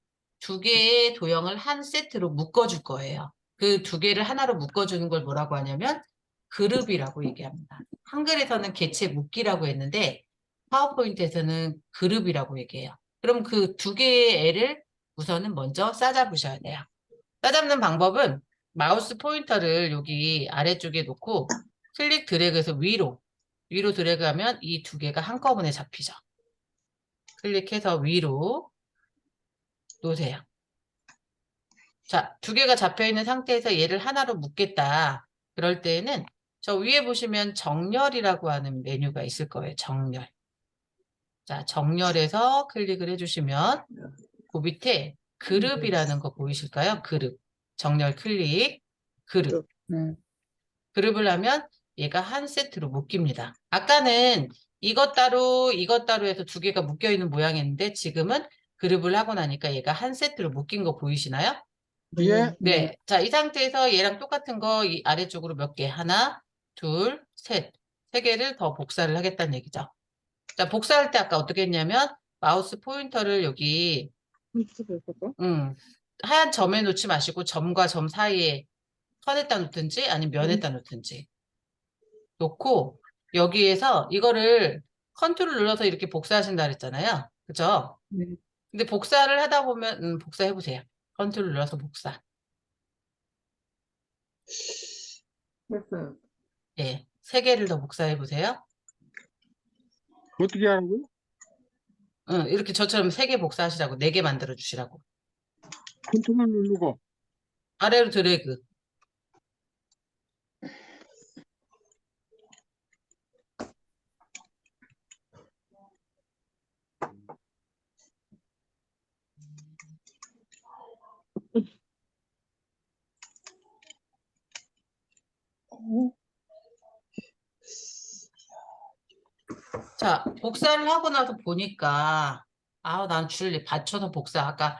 두 개의 도형을 한 세트로 묶어줄 거예요. 그 두 개를 하나로 묶어주는 걸 뭐라고 하냐면 그룹이라고 얘기합니다. 한글에서는 개체 묶기라고 했는데 파워포인트에서는 그룹이라고 얘기해요. 그럼 그 두 개의 애를 우선은 먼저 싸잡으셔야 돼요. 싸잡는 방법은 마우스 포인터를 여기 아래쪽에 놓고 클릭 드래그해서 위로 드래그하면 이 두 개가 한꺼번에 잡히죠. 클릭해서 위로 놓으세요. 자, 두 개가 잡혀있는 상태에서 얘를 하나로 묶겠다. 그럴 때에는 저 위에 보시면 정렬이라고 하는 메뉴가 있을 거예요. 정렬. 자, 정렬해서 클릭을 해주시면 그 밑에 그룹이라는 거 보이실까요? 그룹. 정렬 클릭. 그룹. 그룹을 하면 얘가 한 세트로 묶입니다. 아까는 이것 따로 해서 두 개가 묶여있는 모양이었는데 지금은 그룹을 하고 나니까 얘가 한 세트로 묶인 거 보이시나요? 예. 네. 자, 이 상태에서 얘랑 똑같은 거 이 아래쪽으로 몇 개? 하나, 둘, 셋. 세 개를 더 복사를 하겠다는 얘기죠. 자, 복사할 때 아까 어떻게 했냐면 마우스 포인터를 여기 하얀 점에 놓지 마시고 점과 점 사이에 선에다 놓든지 아니면 면에다 놓든지 놓고 여기에서 이거를 컨트롤 눌러서 이렇게 복사하신다 그랬잖아요. 그죠? 근데 복사를 하다 보면 복사해 보세요. 컨트롤 눌러서 복사. 됐어요. 예. 세 개를 더 복사해 보세요. 어떻게 하라고요? 이렇게 저처럼 세 개 복사하시라고, 네 개 만들어 주시라고. 컨트롤 누르고. 아래로 드래그. 자, 복사를 하고 나서 보니까, 난 줄 받쳐서 복사. 아까,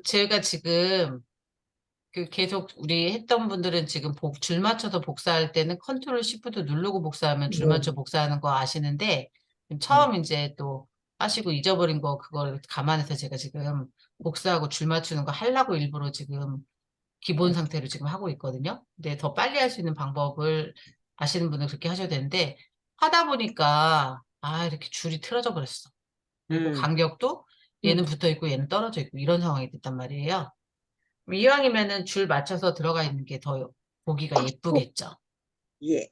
제가 지금, 계속 우리 했던 분들은 지금 줄 맞춰서 복사할 때는 컨트롤 시프트 누르고 복사하면 줄 맞춰 복사하는 거 아시는데, 처음 이제 또 하시고 잊어버린 거 그걸 감안해서 제가 지금 복사하고 줄 맞추는 거 하려고 일부러 지금 기본 상태로 지금 하고 있거든요. 근데 더 빨리 할 수 있는 방법을 아시는 분은 그렇게 하셔야 되는데, 하다 보니까, 이렇게 줄이 틀어져 버렸어. 그리고 간격도 얘는 붙어 있고 얘는 떨어져 있고 이런 상황이 됐단 말이에요. 이왕이면은 줄 맞춰서 들어가 있는 게 더 보기가 예쁘겠죠. 예.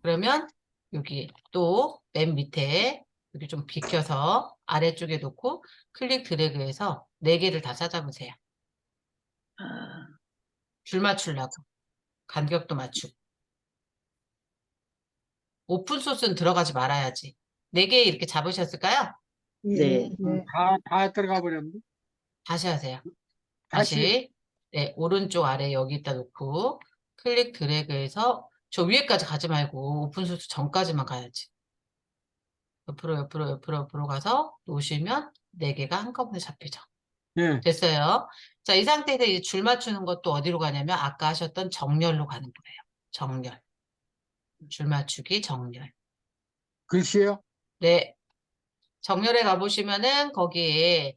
그러면 여기 또 맨 밑에 이렇게 좀 비켜서 아래쪽에 놓고 클릭 드래그해서 네 개를 다 찾아보세요. 줄 맞추려고. 간격도 맞추고. 오픈 소스는 들어가지 말아야지. 네 개 이렇게 잡으셨을까요? 네. 다 들어가 버렸는데. 다시 하세요. 다시. 다시. 네, 오른쪽 아래 여기다 놓고 클릭 드래그해서 저 위에까지 가지 말고 오픈 소스 전까지만 가야지. 옆으로 가서 놓으시면 네 개가 한꺼번에 잡히죠. 예. 됐어요. 자, 이 상태에서 이제 줄 맞추는 것도 어디로 가냐면 아까 하셨던 정렬로 가는 거예요. 정렬. 줄 맞추기 정렬. 글씨요? 네. 정렬에 가보시면은 거기에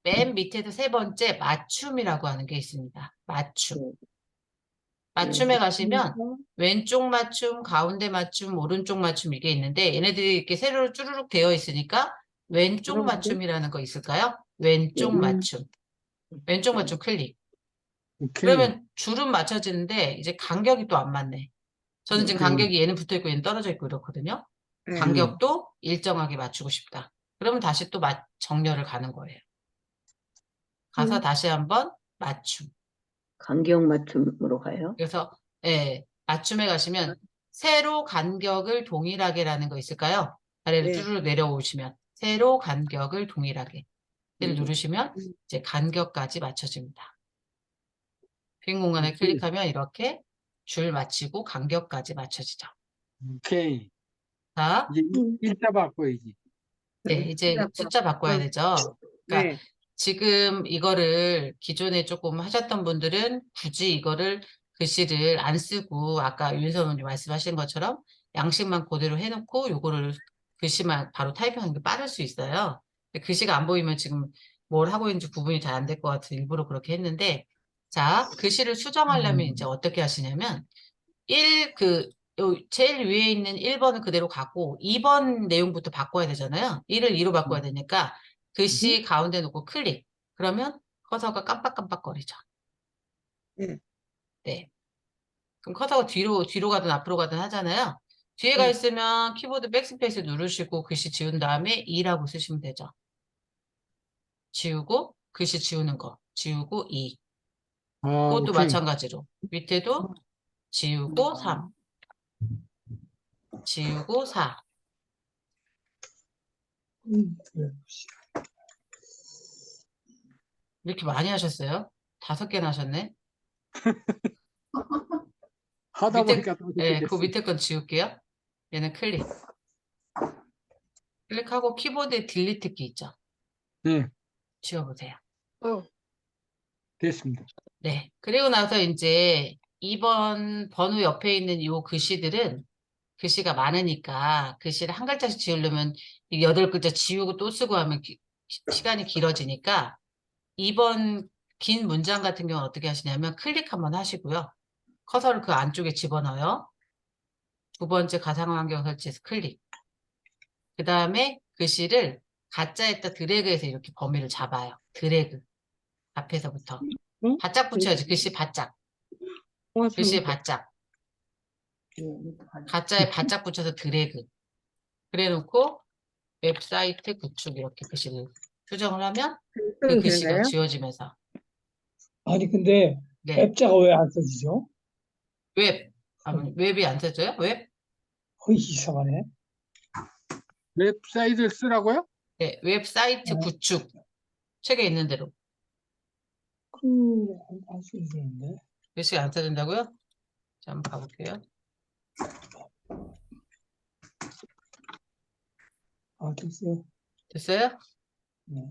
맨 밑에서 세 번째 맞춤이라고 하는 게 있습니다. 맞춤. 맞춤에 가시면 왼쪽 맞춤, 가운데 맞춤, 오른쪽 맞춤 이게 있는데 얘네들이 이렇게 세로로 쭈루룩 되어 있으니까 왼쪽 맞춤이라는 거 있을까요? 왼쪽 맞춤. 왼쪽 맞춤 클릭. 오케이. 그러면 줄은 맞춰지는데 이제 간격이 또 안 맞네. 저는 지금 간격이 얘는 붙어 있고 얘는 떨어져 있고 이렇거든요. 간격도 일정하게 맞추고 싶다. 그러면 다시 또 정렬을 가는 거예요. 가서 다시 한번 맞춤. 간격 맞춤으로 가요? 그래서 예, 맞춤에 가시면 세로 간격을 동일하게라는 거 있을까요? 아래로 네. 쭈르륵 내려오시면 세로 간격을 동일하게 를 누르시면 이제 간격까지 맞춰집니다. 빈 공간에 클릭하면 이렇게 줄 맞추고 간격까지 맞춰지죠. 오케이. 자, 이제 일자 바꿔야지. 네, 이제 숫자 바꿔야 되죠. 그러니까 네. 지금 이거를 기존에 조금 하셨던 분들은 굳이 이거를 글씨를 안 쓰고 아까 윤선 원님 말씀하신 것처럼 양식만 그대로 해놓고 요거를 글씨만 바로 타이핑하는 게 빠를 수 있어요. 근데 글씨가 안 보이면 지금 뭘 하고 있는지 구분이 잘 안 될 것 같아서 일부러 그렇게 했는데 자, 글씨를 수정하려면 이제 어떻게 하시냐면 제일 위에 있는 1번은 그대로 가고 2번 내용부터 바꿔야 되잖아요. 1을 2로 바꿔야 되니까 글씨 가운데 놓고 클릭. 그러면 커서가 깜빡깜빡거리죠. 네. 네. 그럼 커서가 뒤로 가든 앞으로 가든 하잖아요. 뒤에 가 네. 있으면 키보드 백스페이스 누르시고 글씨 지운 다음에 2라고 쓰시면 되죠. 지우고 글씨 지우는 거. 지우고 2. 아, 그것도 오케이. 마찬가지로 밑에도 지우고 3. 지우고 4. 그래. 이렇게 많이 하셨어요? 5개나 하셨네? 하다 밑에, 보니까 또 예, 그렇게 그 됐어. 밑에 건 지울게요. 얘는 클릭. 클릭하고 키보드에 딜리트 키 있죠? 네, 지워보세요. 됐습니다. 네. 그리고 나서 이제 2번 번호 옆에 있는 이 글씨들은 글씨가 많으니까 글씨를 한 글자씩 지우려면 8글자 지우고 또 쓰고 하면 시간이 길어지니까 2번 긴 문장 같은 경우는 어떻게 하시냐면 클릭 한번 하시고요. 커서를 그 안쪽에 집어넣어요. 두 번째 가상환경 설치해서 클릭. 그 다음에 글씨를 가짜에다 드래그해서 이렇게 범위를 잡아요. 드래그. 앞에서부터. 응? 바짝 붙여야지. 글씨 바짝. 와, 글씨에 재밌다. 바짝. 가짜에 바짝 붙여서 드래그. 그래 놓고 웹사이트 구축 이렇게 글씨를 수정을 하면 그 쓰면 되는 글씨가 거예요? 지워지면서. 아니, 근데 네. 앱자가 왜 안 써지죠? 웹. 웹이 안 써져요? 웹? 이상하네. 웹사이트를 쓰라고요? 네. 웹사이트 구축. 책에 있는 대로. 안 써지는데. 글씨가 안 써진다고요? 자, 한번 가볼게요. 됐어요. 됐어요? 네.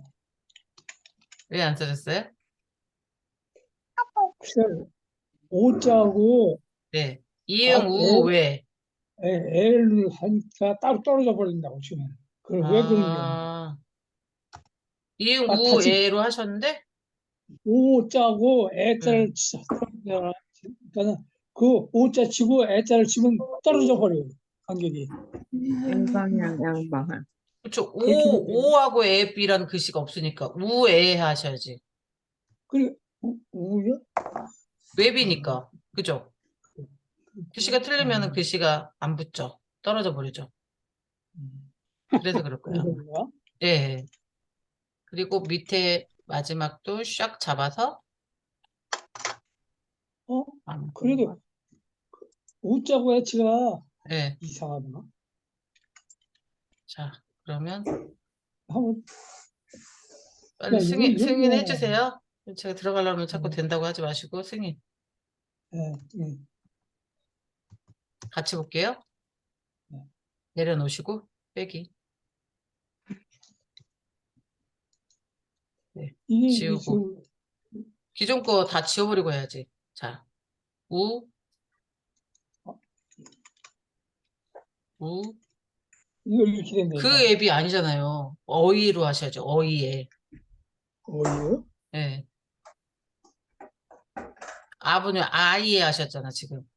왜 안 써졌어요? 글쎄, 오자고 네. 이응, 우, 왜? L을 하니까 따로 떨어져 버린다고 치면. 그걸 왜 그런지. 이응, 아, 우, 다시- 에로 하셨는데? 오자고 애자를 그러니까 그 오자 치고 애자를 치면 떨어져 버려요. 간격이. 양방향, 양방향. 그쵸. 그렇게 되면 오하고 앱이라는 글씨가 없으니까 우에 하셔야지. 그리고 우요? 웹이니까. 그죠? 글씨가 틀리면 글씨가 안 붙죠. 떨어져 버리죠. 그래서 그럴 거예요. 그런가? 예. 그리고 밑에 마지막도 샥 잡아서 그래도 오자고 애치가 예. 이상하다. 자, 그러면 한번 빨리 야, 이거 승인 뭐- 해주세요. 제가 들어가려면 자꾸 네. 된다고 하지 마시고 승인. 예. 같이 볼게요. 네. 내려놓으시고 빼기. 이게 지우고. 기존 거 다 지워버리고 해야지. 자, 우, 이거 이렇게 된다. 그 앱이 아니잖아요. 어이로 하셔야죠. 어이에. 어이요? 예. 아버님 아이에 하셨잖아, 지금.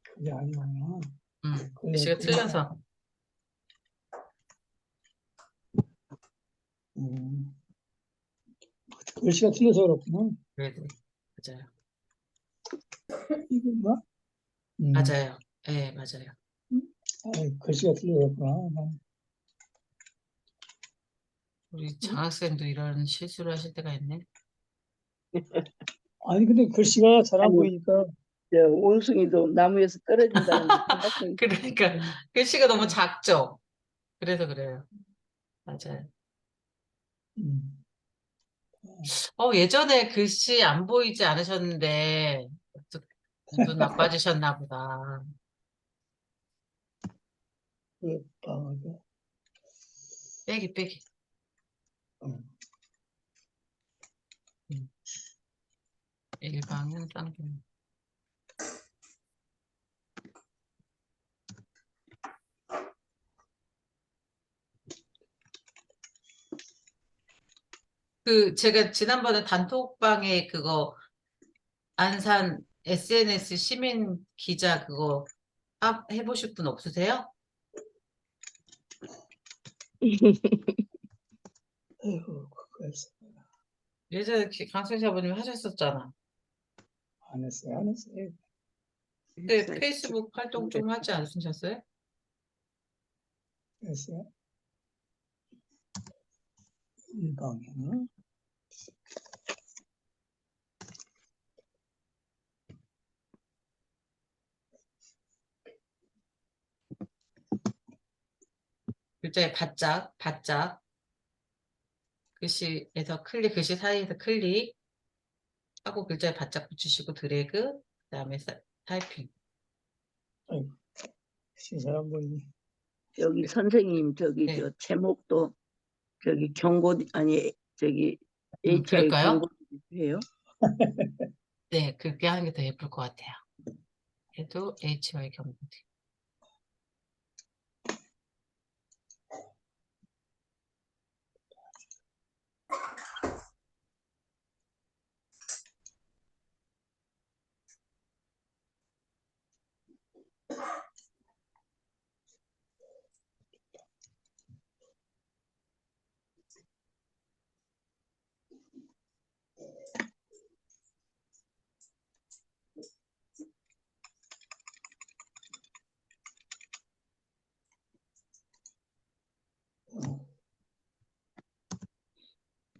그게 아니구나. 글씨가 틀려서. 글씨가 틀려서 그렇구나. 네, 맞아요. 이건가? 맞아요. 예, 맞아요. 글씨가 틀려서 그렇구나. 우리 장학생도 이런 실수를 하실 때가 있네. 아니, 근데 글씨가 잘 안 아니, 보이니까. 저 원숭이도 나무에서 떨어진다는 거 생각해. 그러니까 글씨가 너무 작죠? 그래서 그래요. 맞아요. 음. 예전에 글씨 안 보이지 않으셨는데 눈 나빠지셨나 보다. 빵하고. 빼기. 음. 일방은 쌍둥이. 제가 지난번에 단톡방에 그거 안산 SNS 시민 기자 그거 해보실 분 없으세요? 아이고, 그거 했어. 예전에 강승희 아버님 하셨었잖아. 안 했어요, 안 했어요. 그때 페이스북 활동 좀 하지 않으셨어요? 했어요. 일방에는. 글자에 바짝 글씨에서 클릭, 글씨 사이에서 클릭 하고 글자에 바짝 붙이시고 드래그, 그다음에 타이핑. 아이고, 글씨 잘 안 보이네. 여기 선생님 저기 네. 저 제목도 저기 경고 아니 저기 HI 그럴까요? 경고 해요? 네, 그렇게 하는 게 더 예쁠 것 같아요. 해도 HY 경고.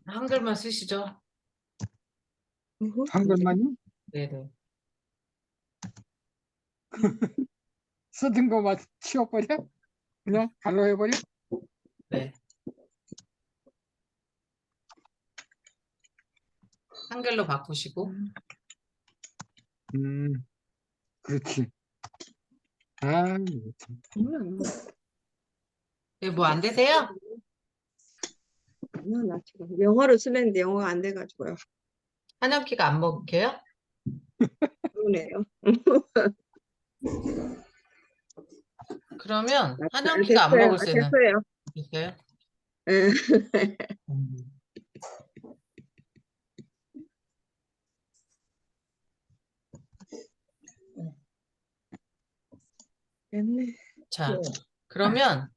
한글만 쓰시죠? 한글만요? 네네. 쓰던 거만 치워버려? 그냥 발로 해버려? 네. 한글로 바꾸시고. 그렇지. 아, 뭐 안 되세요? 아니요, 나 지금 영어로 쓰려는데 영어가 안 돼가지고요. 한영키가 안 먹혀요? 그러네요. 그러면 아, 한영키가 안 됐어요. 먹을 아, 새는 됐어요. 있어요? 예. 됐네. 자, 그러면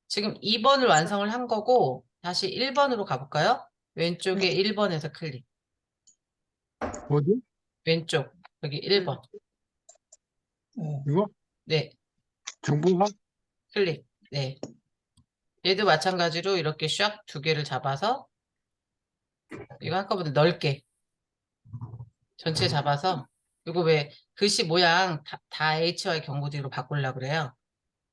지금 2번을 완성을 한 거고 다시 1번으로 가볼까요? 왼쪽에 1번에서 클릭. 어디? 왼쪽 여기 1번. 이거? 네, 정보가? 클릭. 네. 얘도 마찬가지로 이렇게 샥 두 개를 잡아서 이거 한꺼번에 넓게 전체 잡아서 이거 왜 글씨 모양 다 HY 경고뒤로 바꾸려고 그래요.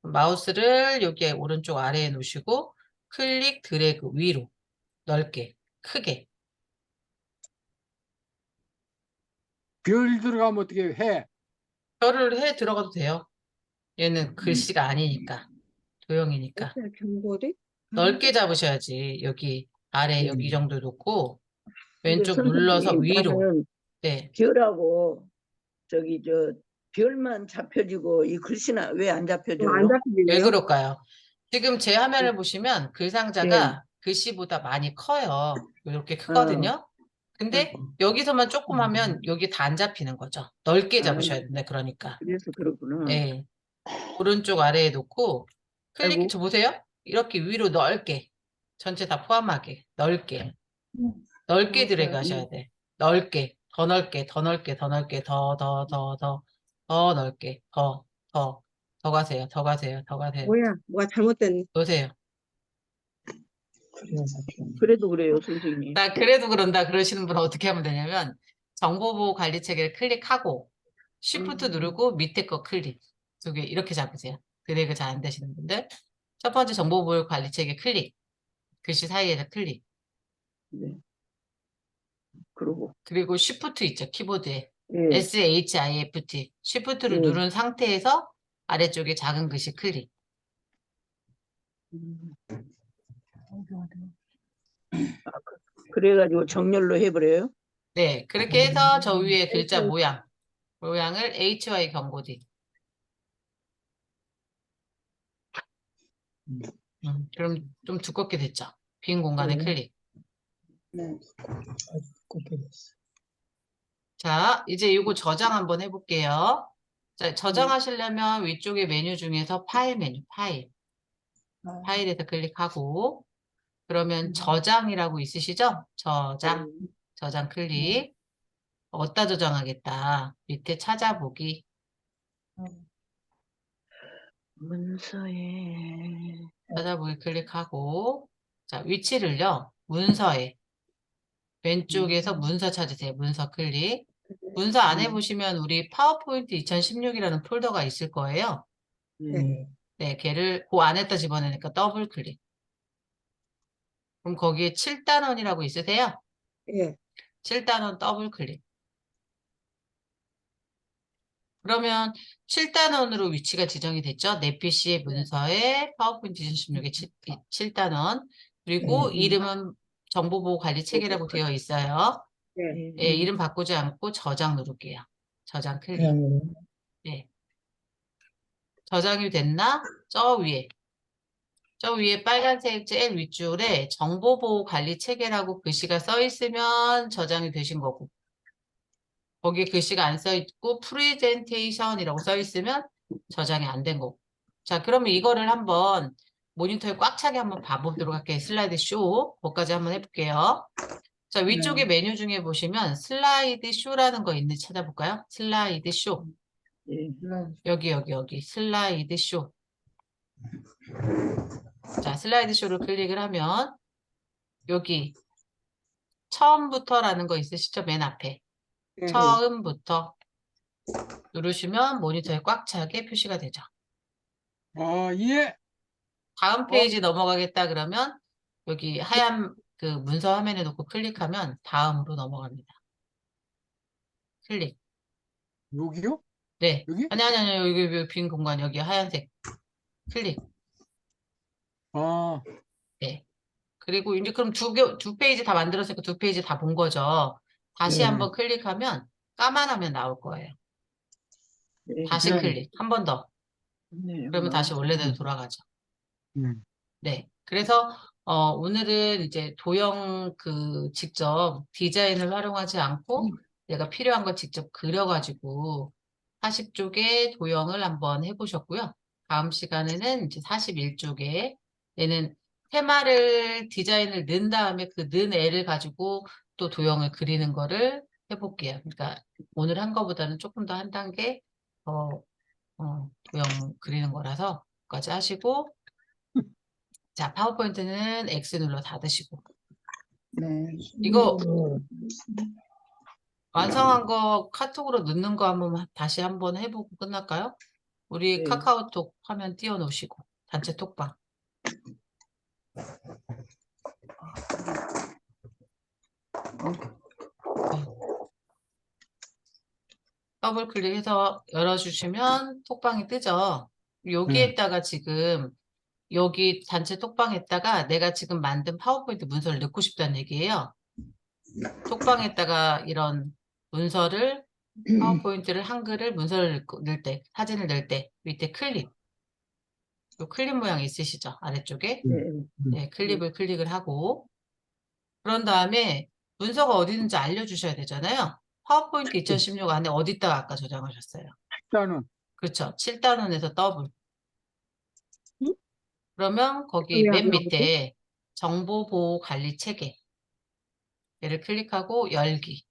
마우스를 여기에 오른쪽 아래에 놓으시고 클릭 드래그 위로 넓게 크게. 별 들어가면 어떻게 해? 별을 해 들어가도 돼요. 얘는 글씨가 아니니까 도형이니까 어떻게 경고리? 넓게 잡으셔야지. 여기 아래 여기 이 정도 놓고 근데 왼쪽 눌러서 선생님 위로. 나는 네. 별하고 저기 저 별만 잡혀지고 이 글씨는 왜 안 안 잡혀져요? 왜 잡히네요. 그럴까요? 지금 제 화면을 보시면 글 예. 상자가 글씨보다 많이 커요. 이렇게 어. 크거든요. 근데 여기서만 조금 하면 여기 다 안 잡히는 거죠. 넓게 잡으셔야 된다. 그러니까. 그래서 그렇구나. 네. 오른쪽 아래에 놓고 클릭 아이고. 저 보세요. 이렇게 위로 넓게 전체 다 포함하게 넓게 넓게 드래그 하셔야 돼. 넓게 더 넓게 더 넓게 더 넓게 더 넓게 더 가세요. 더 가세요. 더 가세요. 뭐야, 뭐가 잘못됐네. 놓으세요. 그래서 좀 그래도 그래요, 선생님. 나 그래도 그런다 그러시는 분은 어떻게 하면 되냐면 정보보호 관리 체계를 클릭하고 Shift 누르고 밑에 거 클릭. 두 개 이렇게 잡으세요. 드래그 잘 안 되시는 분들. 첫 번째 정보보호 관리 체계 클릭. 글씨 사이에서 클릭. 네. 그러고, 그리고 Shift 있죠. 키보드에. 예, SHIFT. Shift를 예. 누른 상태에서 아래쪽에 작은 글씨 클릭. 그래가지고 정렬로 해버려요. 네, 그렇게 해서 저 위에 글자 모양을 HY 경고디. 그럼 좀 두껍게 됐죠? 빈 공간에 네. 클릭. 곱게 됐어. 자, 이제 이거 저장 한번 해볼게요. 자, 저장하시려면 위쪽에 메뉴 중에서 파일 메뉴, 파일에서 클릭하고, 그러면 저장이라고 있으시죠? 저장 클릭. 어디다 저장하겠다. 밑에 찾아보기. 문서에, 찾아보기 클릭하고, 자, 위치를요, 문서에. 왼쪽에서 문서 찾으세요. 문서 클릭. 문서 안에 보시면 우리 파워포인트 2016이라는 폴더가 있을 거예요. 네. 네, 걔를 그 안에다 집어넣으니까 더블 클릭. 그럼 거기에 7단원이라고 있으세요? 예. 7단원 더블 클릭. 그러면 7단원으로 위치가 지정이 됐죠? 내 PC의 문서에 파워포인트 2016의 7단원. 그리고 이름은 정보보호 관리 체계라고 되어 있어요. 네. 예, 이름 바꾸지 않고 저장 누를게요. 저장 클릭. 그냥 네. 저장이 됐나? 저 위에 빨간색 제일 윗줄에 정보보호 관리 체계라고 글씨가 써 있으면 저장이 되신 거고, 거기에 글씨가 안 써 있고 프레젠테이션이라고 써 있으면 저장이 안 된 거고. 자, 그러면 이거를 한번 모니터에 꽉 차게 한번 봐보도록 할게요. 슬라이드 쇼. 그것까지 한번 해볼게요. 자, 위쪽에 메뉴 중에 보시면 슬라이드 쇼라는 거 있는지 찾아볼까요? 슬라이드 쇼. 예. 여기 슬라이드 쇼. 자, 슬라이드 쇼를 클릭을 하면 여기 처음부터라는 거 있으시죠? 맨 앞에. 예. 처음부터 누르시면 모니터에 꽉 차게 표시가 되죠. 예. 다음 페이지 넘어가겠다 그러면 여기 하얀 그 문서 화면에 놓고 클릭하면 다음으로 넘어갑니다. 클릭. 여기요? 네. 여기? 아니, 여기 빈 공간, 여기 하얀색. 클릭. 네. 그리고 이제 그럼 두 페이지 다 만들었으니까 두 페이지 다 본 거죠. 다시 네. 한번 클릭하면 까만 화면 나올 거예요. 네. 다시 네. 클릭. 한 번 더. 네. 그러면 다시 원래대로 돌아가죠. 음. 네. 그래서 오늘은 이제 도형 직접 디자인을 활용하지 않고 내가 필요한 걸 직접 그려가지고 40쪽의 도형을 한번 해보셨고요. 다음 시간에는 이제 41쪽에 얘는 테마를 디자인을 넣은 다음에 그 넣은 애를 가지고 또 도형을 그리는 거를 해볼게요. 그러니까 오늘 한 거보다는 조금 더 한 단계 도형 그리는 거라서 까지 하시고 자, 파워포인트는 X 눌러 닫으시고. 네. 이거 완성한 거 카톡으로 넣는 거 다시 한번 해보고 끝날까요? 우리 네. 카카오톡 화면 띄워놓으시고. 단체 톡방. 더블 클릭해서 열어주시면 톡방이 뜨죠. 여기에다가 지금 여기 단체 톡방에다가 내가 지금 만든 파워포인트 문서를 넣고 싶다는 얘기예요. 톡방에다가 이런 문서를 파워포인트를 한글을 문서를 넣을 때 사진을 넣을 때 밑에 클립 요 클립 모양 있으시죠? 아래쪽에 네. 네, 클릭을 하고 그런 다음에 문서가 어디 있는지 알려주셔야 되잖아요. 파워포인트 2016 안에 어디다가 아까 저장하셨어요? 일단은 그렇죠. 7단원에서 더블. 응? 그러면 거기 왜 맨 안 밑에 정보보호관리 체계 얘를 클릭하고 열기.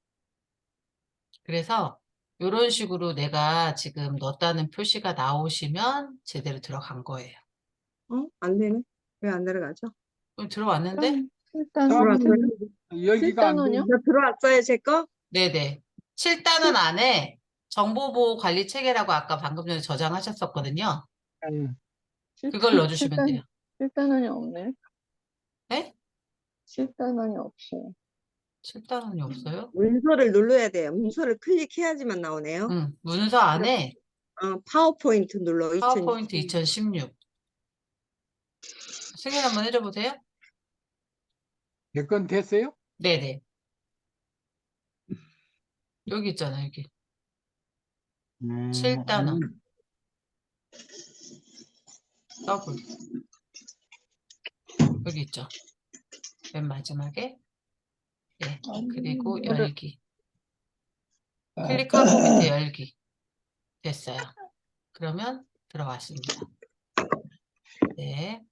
그래서 이런 식으로 내가 지금 넣었다는 표시가 나오시면 제대로 들어간 거예요. 안 되네. 왜 안 들어가죠? 들어왔는데? 일단 들어왔어요? 여기가 안 실단원이요? 나 들어왔어요, 제 거? 네네. 7단원 안에 정보보호관리체계라고 아까 방금 전에 저장하셨었거든요. 되네. 그걸 넣어주시면 돼요. 실단원이 없네. 네? 실단원이 없어요. 7단원이 없어요? 문서를 눌러야 돼요. 문서를 클릭해야지만 나오네요. 응. 문서 안에 파워포인트 눌러. 파워포인트 2016. 승인 한번 해줘보세요. 내 건 됐어요? 네네. 여기 있잖아요, 여기. 7단원. 더블. 여기 있죠. 맨 마지막에. 네. 그리고 열기. 클릭하고 밑에 열기. 됐어요. 그러면 들어왔습니다. 네.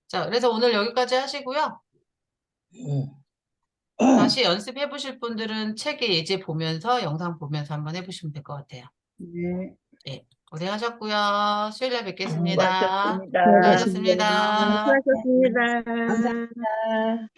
자, 그래서 오늘 여기까지 하시고요. 다시 연습해 보실 분들은 책의 예제 보면서 영상 보면서 한번 해보시면 될 것 같아요. 네. 네. 고생하셨고요. 수요일에 뵙겠습니다. 수고하셨습니다. 수고하셨습니다. 수고하셨습니다. 감사합니다.